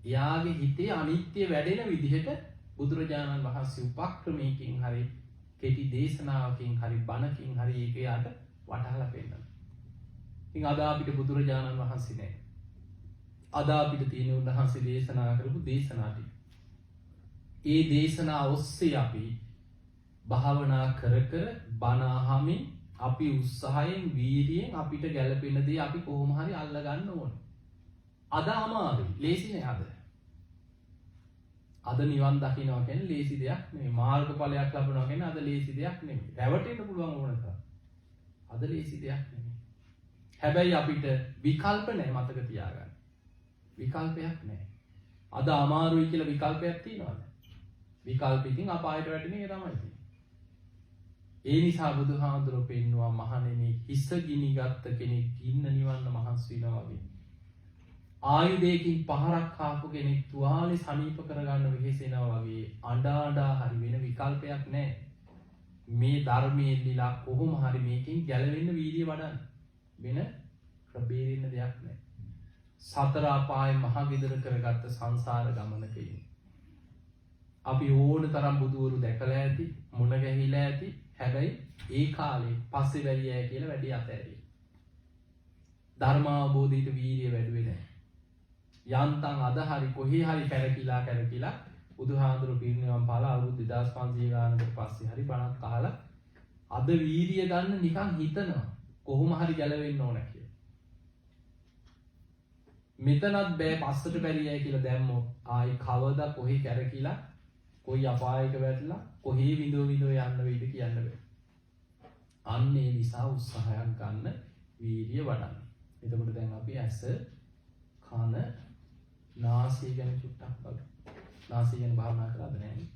එයාගේ හිතේ අනිත්‍ය වැඩෙන විදිහට බුදුරජාණන් වහන්සේ උපක්‍රමයකින් හරි කෙටි දේශනාවකින් හරි බණකින් හරි ඒක යාට වටහලා පෙන්නනවා. ඉතින් අද අපිට බුදුරජාණන් වහන්සේ නැහැ. අද අපිට තියෙන උන්වහන්සේ දේශනා කරපු දේශනා ටික. ඒ දේශනා ඔස්සේ අපි භාවනා කර කර බණ අහමින් අපි උත්සාහයෙන් වීර්යයෙන් අපිට ගැළපෙන දේ අපි කොහොම හරි අල්ල ගන්න ඕනේ. අද අමාරුයි. ලේසි නෑ අද. අද නිවන් දකින්නවා කියන්නේ ලේසි දෙයක් නෙවෙයි. මාර්ගඵලයක් ලබනවා කියන්නේ අද ලේසි දෙයක් නෙවෙයි. රැවටෙන්න පුළුවන් ඕන තරම්. අද ලේසි දෙයක් නෙවෙයි. හැබැයි අපිට විකල්ප නැහැ මතක තියාගන්න. විකල්පයක් නැහැ. අද අමාරුයි කියලා විකල්පයක් තියනවද? විකල්ප ඉතින් අපායට වැටෙන එක තමයි තියෙන්නේ. ඒ නිසා බුදුහාමුදුරුවෝ පෙන්නවා මහණෙනි හිස ගිනිගත් කෙනෙක් ඉන්න නිවන්න මහන්සි වෙනවා වගේ. ආයුධයකින් පහරක් ආපු කෙනෙක් තුවාලේ සනීප කරගන්න වෙහෙසෙනවා වගේ අඬා හරි වෙන විකල්පයක් නැහැ. මේ ධර්මයේ ඉඳලා කොහොම හරි මේකෙන් ගැලවෙන්න වීර්ය වඩන්න. වෙන ප්‍රබේරෙන්න දෙයක් නැහැ. සතර අපායේ මහ ගෙදර කරගත්ත සංසාර ගමනක ඉන්නේ. අපි ඕන තරම් බුදුවරු දැකලා ඇති, මුණ ගැහිලා ඇති. හැබැයි ඒ කාලේ පස්සේ වැලියයි කියලා වැඩි අතෑරිය. ධර්මාවබෝධයට වීර්ය වැඩුවේ නැහැ. යන්තම් අද හරි කොහේ හරි කැරකිලා බුදුහාඳුරු පිරිනිවන් පාලා අවුරුදු 2500 ගානකට පස්සේ හරි බණක් අහලා අද වීර්ය ගන්න නිකන් හිතනවා කොහොම හරි ගැලවෙන්න ඕන කියලා. මෙතනත් බෑ පස්සට බැරියයි කියලා දැම්මොත් ආයි කවදා කොහේ කැරකිලා කොයි අපායක වැටලා කොහේ විඳෝ යන්න වෙයිද කියන්න බෑ. අන්න ඒ නිසා උත්සාහයක් ගන්න වීර්ය වඩන්න. එතකොට දැන් අපි ඇස කන නාසය ගැන චුට්ටක් බලමු. නාසය ගැන භාවනා කරලාද නැහැ.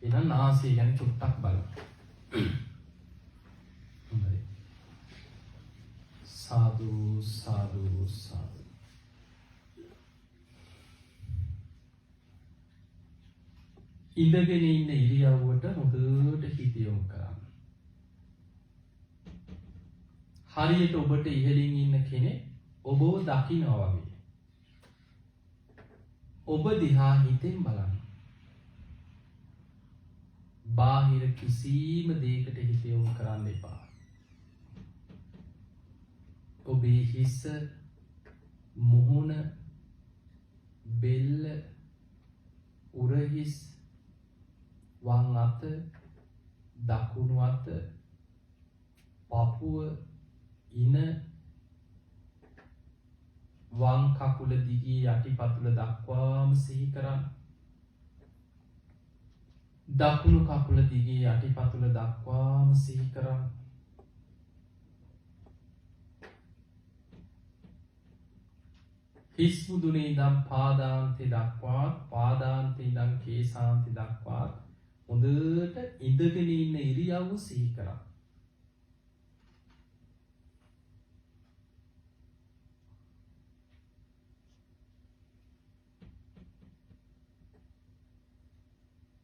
එහෙනම් නාසය ගැන චුට්ටක් බලමු. හොඳයි. සාදු සාදු සාදු. ඉඳගෙන ඉන්න ඉරියව්වට හොඳට හිත යොමු කරන්න. හරියට ඔබට ඉහළින් ඉන්න කෙනෙක් ඔබව දකිනවා වගේ. ඔබ දිහා හිතෙන් බලන්න. බාහිර කිසිම දෙයකට හිත යොමු කරන්න එපා. ඔබේ හිස, මුහුණ, බෙල්ල, උරහිස්, වම් අත, දකුණු අත, පපුව, ඉන, වම් කකුල දිගේ යටිපතුල දක්වාම සිහි කරන්න. දකුණු කකුල දිගේ යටිපතුල දක්වාම සිහි කරන්න. හිස් මුදුනේ ඉඳන් පාදාන්තය දක්වා, පාදාන්තේ ඉඳන් කේසාන්තය දක්වා හොඳට ඉඳගෙන ඉන්න ඉරියව්ව සිහි කරන්න.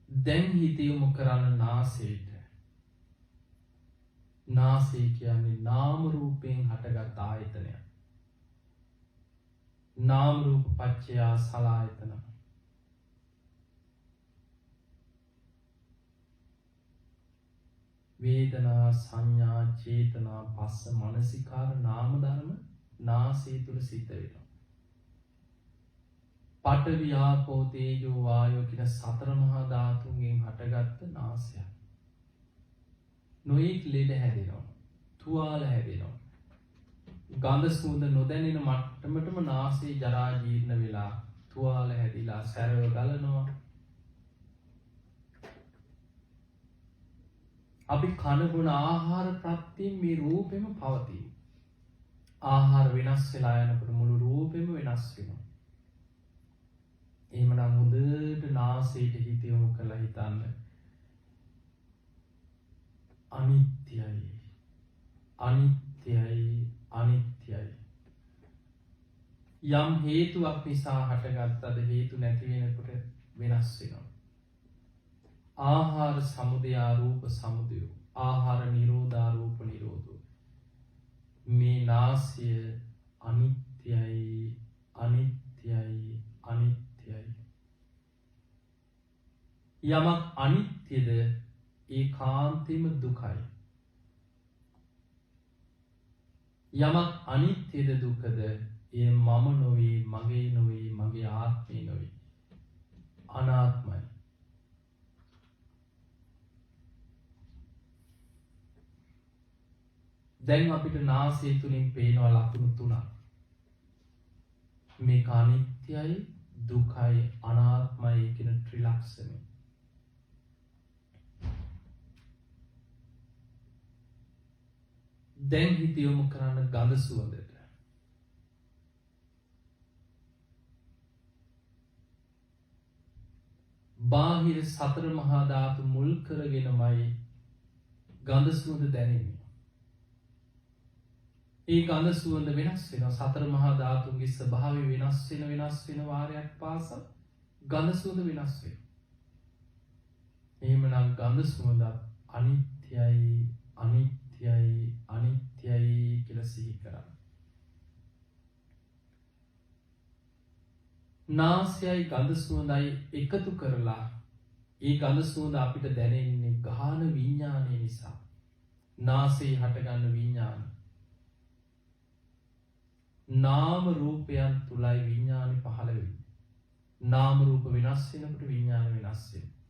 දැන් හිත යොමු කරන්න නාසයට. නාසය කියන්නේ නාම රූපයෙන් හටගත් ආයතනයක්. නාම රූප පච්චය සලආයතන. වේදනා සංඥා චේතනා පස්ස මනසිකාර නාම ධර්ම නාසය තුල සිද්ධ වෙනවා. පඨවි ආපෝ තේජෝ වායෝ කියන සතර මහා ධාතුන්ගෙන් හටගත්ත නාසය. නොයෙක් ලෙඩ හැදෙනවා. තුවාල හැදෙනවා. ගඳ සුවඳ නොදැනෙන මට්ටමටම නාසයේ ජරා ජීර්ණ වෙලා තුවාල හැදිලා සැරව ගලනවා. අපි කන බොන ආහාර ප්‍රත්‍යයෙන් මේ රූපෙම පවතී. ආහාර වෙනස් වෙලා යනකොට මුළු රූපෙම වෙනස් වෙනවා. එහෙමනම් හොඳට නාසයට හිත යොමු කරලා හිතන්න. අනිත්‍යයි. අනිත්‍යයි. අනිත්‍යයි. යම් හේතුවක් නිසා හටගත්තද හේතු නැති වෙනකොට වෙනස් වෙනවා. ආහාර සමුදය රූප සමුදය ආහාර නිරෝධා රූප නිරෝධෝ මේ නාසය අනිත්‍යයි අනිත්‍යයි අනිත්‍යයි යමක් අනිත්‍යද ඒ කාන්තෙම දුකයි යමක් අනිත්‍යද දුකද ඒ මම නොවේ මගේ නොවේ මගේ ආත්මය නොවේ අනාත්මයි දැන් අපිට නාසය තුලින් පේනවා ලක්ෂණ තුනක් මේක අනිත්‍යයි දුකයි අනාත්මයි කියන ත්‍රිලක්ෂණය දැන් හිත යොමු කරන්න ගඳ සුවඳට බාහිර සතර මහා ධාතු මුල් කරගෙනමයි ගඳ සුවඳ දැනෙන්නේ ඒ ගඳ සුවඳ වෙනස් වෙනවා සතර මහා ධාතුන්ගේ ස්වභාවය වෙනස් වෙන වාරයක් පාසා ගඳ සුවඳ වෙනස් වෙනවා එහෙමනම් ගඳ සුවඳ අනිත්‍යයි අනිත්‍යයි අනිත්‍යයි කියලා සිහි කරන්න නාසයයි ගඳ සුවඳයි එකතු කරලා ඒ ගඳ සුවඳ අපිට දැනෙන්නේ ගාහන විඥානය නිසා නාසයේ හටගන්න විඥානය නාම රූපයන් තුලයි විඥානි පහළ වෙන්නේ. නාම රූප වෙනස් වෙනකොට විඥාන වෙනස් වෙනවා.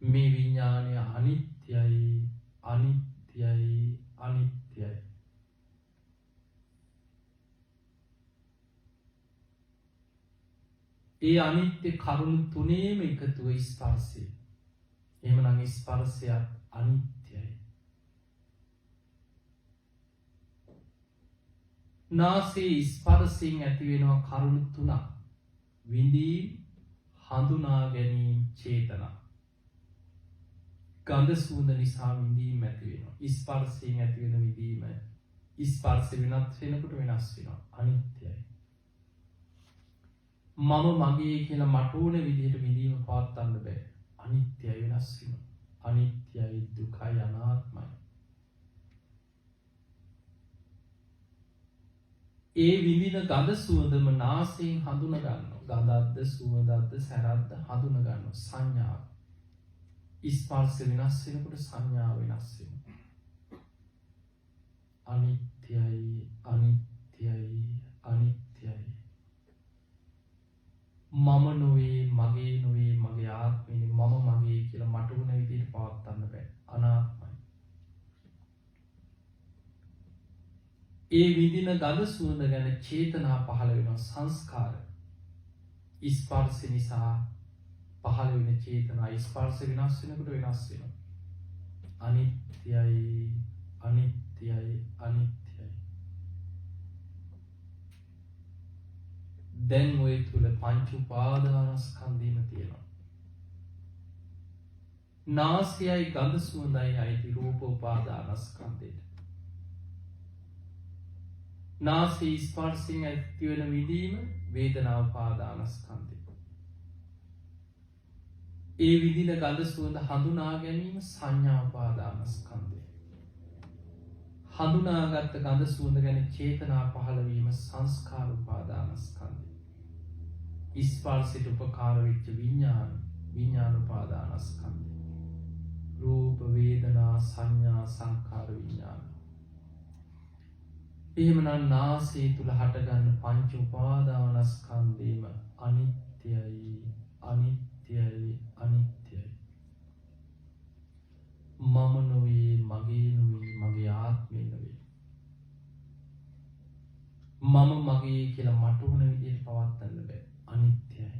මේ විඥානය අනිත්‍යයි අනිත්‍යයි අනිත්‍යයි. ඒ අනිත්‍ය කරුණු තුනේම එකතුව ස්පර්ශය. එහෙමනම් ස්පර්ශයත් අනිත්‍යයි. නාසයේ ස්පර්ශයෙන් ඇති වෙනවා කරුණු තුනක්. විඳීම්, හඳුනා ගැනීම, චේතනා. ගන්ධ සුවඳ නිසා විඳීම් ඇති වෙනවා. ස්පර්ශයෙන් ඇති වෙන විඳීම ස්පර්ශ වෙනත් වෙනකොට වෙනස් වෙනවා. අනිත්‍යයි. මම මගේ කියලා මට ඕන විදිහට විඳීම පවත්වන්න බෑ. අනිත්‍යයි වෙනස් වෙනවා. අනිත්‍යයි දුකයි අනාත්මයි. ඒ විඳින ගඳ සුවඳම නාසයෙන් හඳුන ගන්නවා. ගඳක්ද සුවඳක්ද සැරක්ද හඳුන ගන්නවා. සංඥාව. ස්පර්ශ වෙනස් වෙනකොට සංඥාව වෙනස් වෙනවා. අනිත්‍යයි අනිත්‍යයි අනිත්‍යයි. මම නොවේ මගේ නොවේ මගේ ආත්මෙ මම මගේ කියලා මට උන විදිහට පවත්වන්න බෑ. අනාත්මයි. ඒ විඳින ගඳ සුවඳ ගැන චේතනා පහළ වෙනවා. සංස්කාර ස්පර්ශ නිසා පහළ වෙන චේතනා ස්පර්ශ වෙනස් වෙනකොට වෙනස් වෙනවා. අනිත්‍යයි අනිත්‍යයි අනිත්‍යයි. දැන් ඔය තුල පංච උපාදානස්කන්ධෙම තියෙනවා. නාසයයි ගඳ සුවඳයි අයිති රූප උපාදානස්කන්ධෙට. නාසී ස්පර්ශයෙන් ඇති වෙන විඳීම වේදනා උපාදානස්කන්ධය. ඒ විඳින ගඳ සුවඳ හඳුනා ගැනීම සංඥා උපාදානස්කන්ධය. හඳුනාගත් ගඳ සුවඳ ගැන චේතනා පහළ වීම සංස්කාර උපාදානස්කන්ධය. ස්පර්ශයට උපකාර වෙච්ච විඥාන විඥාන උපාදානස්කන්ධය. රූප වේදනා සංඥා සංකාර විඥාන. එහෙමනම් නාසය තුල හටගන්න පංච උපාදානස්කන්ධේම අනිත්‍යයි අනිත්‍යයි අනිත්‍යයි. මම නොවේ මගේ නොවේ මගේ ආත්මය නොවේ. මම මගේ කියලා මට උන විදිහට පවත්වන්න බෑ. අනිත්‍යයි.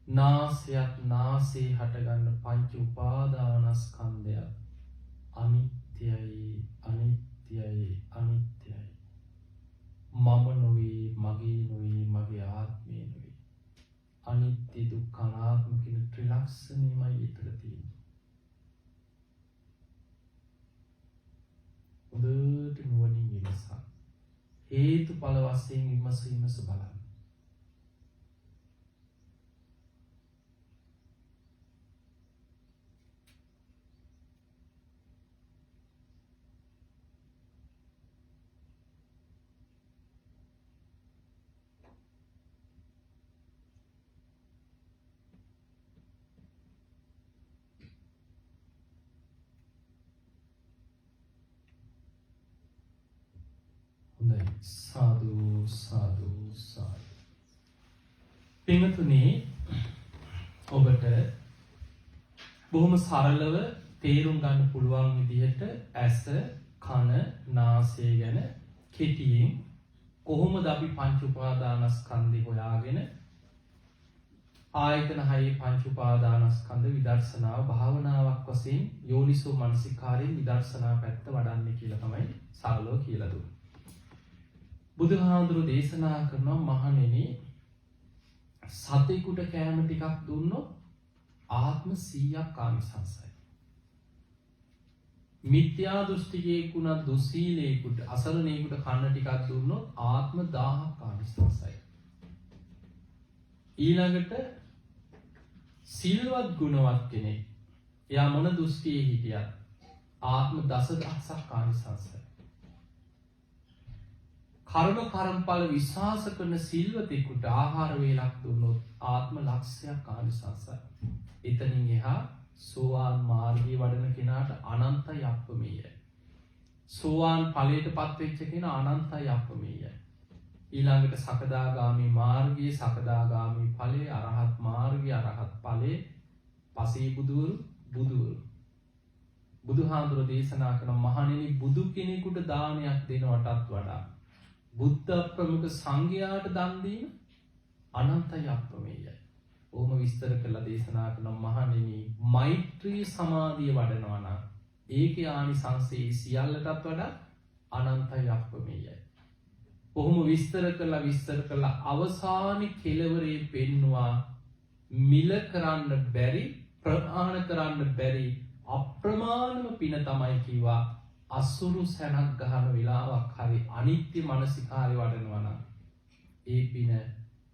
නාසයත් නාසේ හටගන්න පංච උපාදානස්කන්ධයත් අනිත්‍යයි අනිත්‍යයි අනිත්‍යයි. මම නොවේ මගේ නොවේ මගේ ආත්මය නොවේ. අනිත්‍ය දුක්ඛ අනාත්ම කියන ත්‍රිලක්ෂණයමයි ඊතර තියෙන්නේ. හොඳට නුවණින් විමසන්න. හේතුඵල වශයෙන් විමස බලන්න. සාදු සාදු සාදු. පින්තුනි ඔබට බොහොම සරලව තේරුම් ගන්න පුළුවන් විදිහට ඇස කන නාසය ගැන කෙටියෙන් කොහොමද අපි පංච උපාදානස්කන්ධය හොයාගෙන ආයතන හයේ පංච උපාදානස්කන්ධ විදර්ශනාව භාවනාවක් වශයෙන් යෝනිසෝ මනසිකාරයෙන් විදර්ශනා පැත්ත වඩන්නේ කියලා තමයි සරලව කියලා දුන්නේ. බුදුහාඳුරු දේශනා කරනවා මහණෙනි සතෙකුට කෑම ටිකක් දුන්නොත් ආත්ම 100ක් ආනිසංසයි. මිත්‍යා දෘෂ්ටිකයෙකුට දුස්සීලයෙකුට අසරණයෙකුට කන්න ටිකක් දුන්නොත් ආත්ම 1000ක් ආනිසංසයි. ඊළඟට සිල්වත් ගුණවත් කෙනෙක් එයා මොන දෘෂ්ටියේ හිටියත් ආත්ම දසදහසක් ආනිසංසයි. කර්මඵල විශ්වාස කරන සිල්වතෙකුට ආහාර වේලක් දුන්නොත් ආත්ම ලක්ෂයක් ආනිසංසයි. එතනින් එහා සෝවාන් මාර්ගයේ වඩන කෙනාට අනන්තයි අප්‍රමේයයි. සෝවාන් ඵලයට පත්වෙච්ච කෙනා අනන්තයි අප්‍රමේයයි. ඊළඟට සකදාගාමී මාර්ගයේ සකදාගාමී ඵලයේ අරහත් මාර්ගයේ අරහත් ඵලයේ පසේ බුදුවරු බුදුහාඳුර දේශනා කරන මහණෙනි බුදු කෙනෙකුට දානයක් දෙනවටත් වඩා බුද්ධ ප්‍රමුඛ සංඝයාට දන් දීම අනන්තයි අප්‍රමේයයි. ඕම විස්තර කරලා දේශනා කරන මහණෙනි මෛත්‍රී සමාධිය වඩනවා නම් ඒකේ ආනිසංසය සියල්ලටත් වඩා අනන්තයි අප්‍රමේයයි. කොහොම විස්තර කළා අවසානයේ කෙලවරේ පෙන්නවා මිල කරන්න බැරි ප්‍රමාණ කරන්න බැරි අප්‍රමාණම පින තමයි කිව්වා. අසුරු සැනක් ගහන වෙලාවක් හරි අනිත්‍ය මානසිකාරය වඩනවා නම් ඒ පින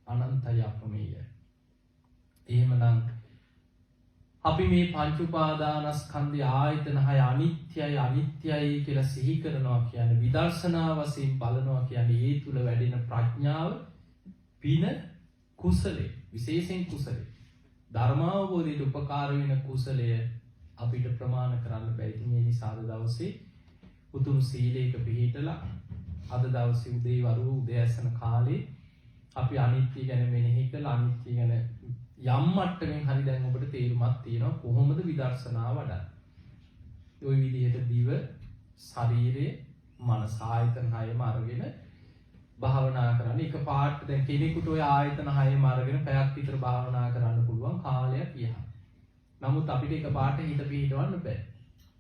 අනන්තයි අප්‍රමේයයි. එහෙමනම් අපි මේ පංච උපාදානස්කන්ධය ආයතන හය අනිත්‍යයි කියලා සිහි කරනවා කියන්නේ විදර්ශනා වශයෙන් බලනවා කියන්නේ ඒ තුල වැඩෙන ප්‍රඥාව පින කුසලයේ විශේෂයෙන් කුසලයේ ධර්මාවබෝධයට උපකාර වෙන කුසලය අපිට ප්‍රමාණ කරන්න බැරි. මේ නිසා අද දවසේ උතුම් සීලයක පිළිහිටලා අද දවසේ උදේ වරු උදෑසන කාලේ අපි අනිත්‍ය ගැන මෙනෙහි කළා. අනිත්‍ය ගැන යම් මට්ටමින් හරි දැන් ඔබට තේරුමක් තියෙනවා කොහොමද විදර්ශනා වඩන්නේ. ওই විදිහට දිව ශරීරයේ මනස ආයතන හයම අරගෙන භාවනා කරන්න. එක පාට දැන් කෙනෙකුට ওই ආයතන හයම අරගෙන පැයක් විතර භාවනා කරන්න පුළුවන් කාලයක් ඉහා. නමුත් අපිට එක පාට හිත පිහිටවන්න බෑ.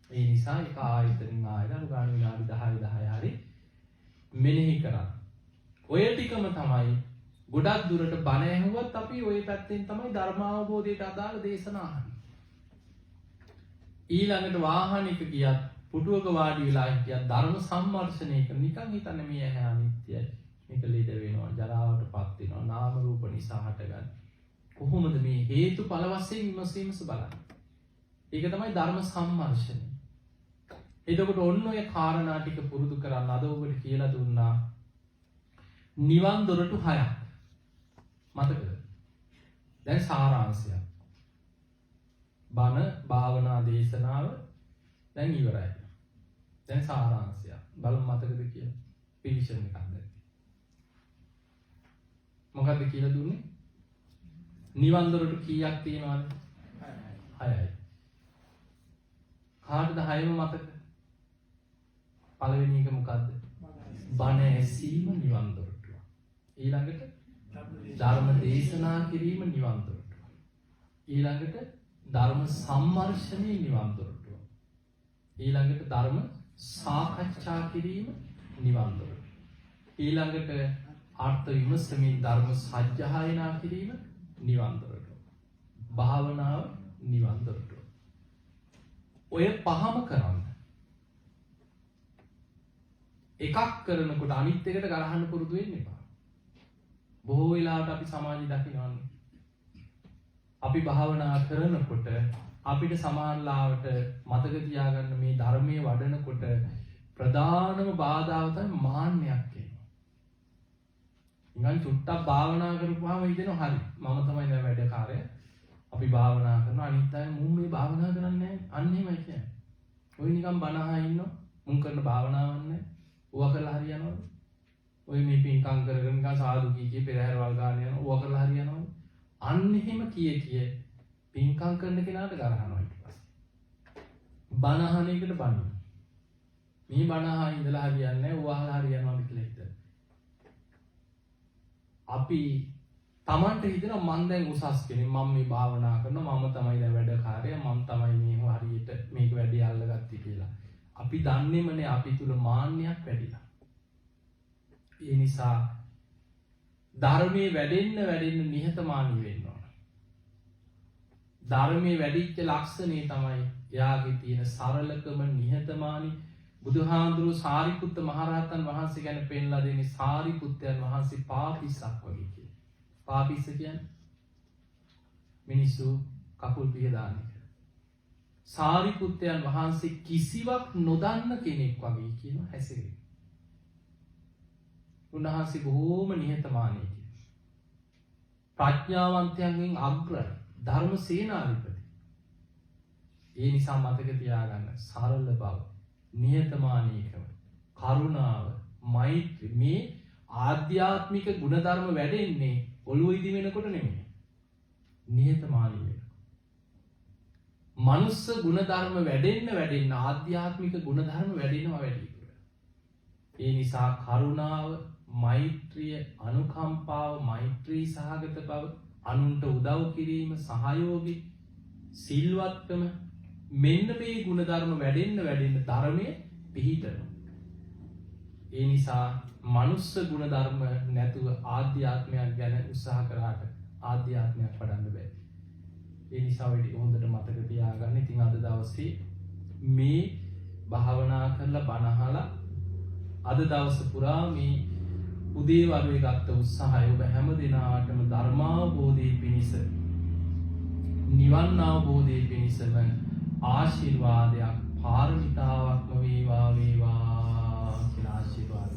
ඒ නිසා එක ආයතනින් ආයතන ගාන විනාඩි 10 හරි මෙනෙහි කරන්න. ඔය ටිකම තමයි ගොඩක් දුරට බණ ඇහුවත් අපි ওই පැත්තෙන් තමයි ධර්මාවබෝධයට අදාළ දේශනා අහන්නේ. ඊළඟට වාහනයක ගියත් පුටුවක වාඩි වෙලා හිටියත් ධර්ම සම්මර්ෂණය කරන නිකන් හිතන්නේ මේ ඇහැ අනිත්‍යයි. මේක ලෙඩ වෙනවා, ජරාවටපත් වෙනවා, නාම රූප නිසා හටගන්නේ. කොහොමද මේ හේතුඵල වශයෙන් විමසීමස බලන්නේ. ඒක තමයි ධර්ම සම්මර්ෂණය. එතකොට ඔන්න ඔය කාරණා ටික පුරුදු කරන්න අද ඔබට කියලා දුන්නා නිවන් දොරටු 6ක්. මතකද? දැන් සාරාංශයක්. බණ භාවනා දේශනාව දැන් ඉවරයි. දැන් සාරාංශයක්. බලමු මතකද කියලා. පිවිෂන් එකක් දැන්. මොකද්ද කියලා දුන්නේ? නිවන් දොරටු කීයක් තියෙනවද? 6යි. කාටද 6ම මතක? පළවෙනි එක මොකද්ද? බණ ඇසීම නිවන් දොරටුව. ඊළඟට ධර්ම දේශනා කිරීම නිවන් දොරටුව. ඊළඟට ධර්ම සම්මර්ෂණය නිවන් දොරටුව. ඊළඟට ධර්ම සාකච්ඡා කිරීම නිවන් දොරටුව. ඊළඟට අර්ථ විමසමින් ධර්ම සජ්ජායනා කිරීම නිවන් දොරටුව. භාවනාව නිවන් දොරටුව. ඔය පහම කරන්න. එකක් කරනකොට අනිත් එකට ගරහන්න පුරුදු වෙන්න එපා. බොහෝ වෙලාවට අපි සමාජය දකිනවන්නේ. අපි භාවනා කරනකොට අපිට සමානලාවට මතක තියාගන්න මේ ධර්මයේ වඩනකොට ප්‍රධානම බාධාව තමයි මාන්නයක් එනවා. නිකන් චුට්ටක් භාවනා කරපුවාම හිතෙනවා හරි මම තමයි දැන් වැඩකාරය. අපි භාවනා කරනවා අනිත් අය මුන් මේ භාවනා කරන්නේ නැහැ. අන්න එහෙමයි කියන්නේ. ඔය නිකන් බණ අහලා ඉන්නවා. මුන් කරන භාවනාවක් නැහැ. ඕවා කරලා හරියනවද? ඔය මේ පින්කම් කරගෙන නිකන් සාදු කී පෙරහැරවල් ගන්න යනවා. ඕවා කරලා හරියනවද? අන්න එහෙම කිය පින්කම් කරන කෙනාට ගරහනවා ඊට පස්සේ. බණ අහන එකට බනිනවා. මේ බණ අහලා ඉඳලා හරියන්නේ නැහැ. ඕවා අහලා හරියනවද කියලා හිතන. අපි තමන්ට හිතෙනවා මම දැන් උසස් කෙනෙක් මම මේ භාවනා කරනවා මම තමයි දැන් වැඩකාරය මම තමයි මේ හරියට මේක වැඩි අල්ලගත්තේ කියලා. අපි දන්නේම නෑ අපි තුල මාන්නයක් වැඩිලා. ඒ නිසා ධර්මයේ වැඩෙන්න නිහතමානී වෙන්න ඕන. ධර්මයේ වැඩිච්ච ලක්ෂණේ තමයි එයාගේ තියෙන සරලකම නිහතමානී. බුදුහාඳුරු සාරිපුත්ත මහරහතන් වහන්සේ ගැන පෙන්ලා දෙන්නේ සාරිපුත්තයන් වහන්සේ පාපිස්සක් වගේ කියලා. පාපිස්ස කියන්නේ මිනිස්සු කකුල් පිහ දාන එක. සාරිපුත්තයන් වහන්සේ කිසිවක් නොදන්න කෙනෙක් වගේ කියන හැසිරෙන්නේ. උන්වහන්සේ බොහෝම නිහතමානී කෙනෙක්. ප්‍රඥාවන්තයන්ගෙන් අග්‍රයි. ධර්ම සේනාධිපති. ඒ නිසා මතක තියාගන්න සරල බව, නිහතමානීකම, කරුණාව, මෛත්‍රී මේ ආධ්‍යාත්මික ගුණධර්ම වැඩෙන්නේ ඔළුව ඉදි වෙනකොට නෙමෙයි. නිහතමානී වෙනකොට. මනුස්ස ගුණධර්ම වැඩෙන්න ආධ්‍යාත්මික ගුණධර්ම වැඩෙනවා වැඩි. ඒ නිසා කරුණාව, මෛත්‍රිය, අනුකම්පාව, මෛත්‍රී සහගත බව, අනුන්ට උදව් කිරීම, සහයෝගී, සිල්වත්කම මෙන්න මේ ගුණධර්ම වැඩෙන්න ධර්මයේ පිහිටනවා. ඒ නිසා මනුස්ස ගුණධර්ම නැතුව ආධ්‍යාත්මයක් ගැන උත්සාහ කරාට ආධ්‍යාත්මයක් වඩන්න බෑ. ඒ නිසා ඔය ටික හොඳට මතක තියාගන්න. ඉතින් අද දවසේ මේ භාවනා කරලා බණ අහලා අද දවස පුරා මේ උදේ වරුවේ ගත්ත උත්සාහය ඔබ හැම දිනාටම ධර්මාවබෝධයේ පිණිස නිවන් අවබෝධයේ පිණිසම ආශිර්වාදයක් පාරමිතාවක්ම වේවා කියලා ආශිර්වාද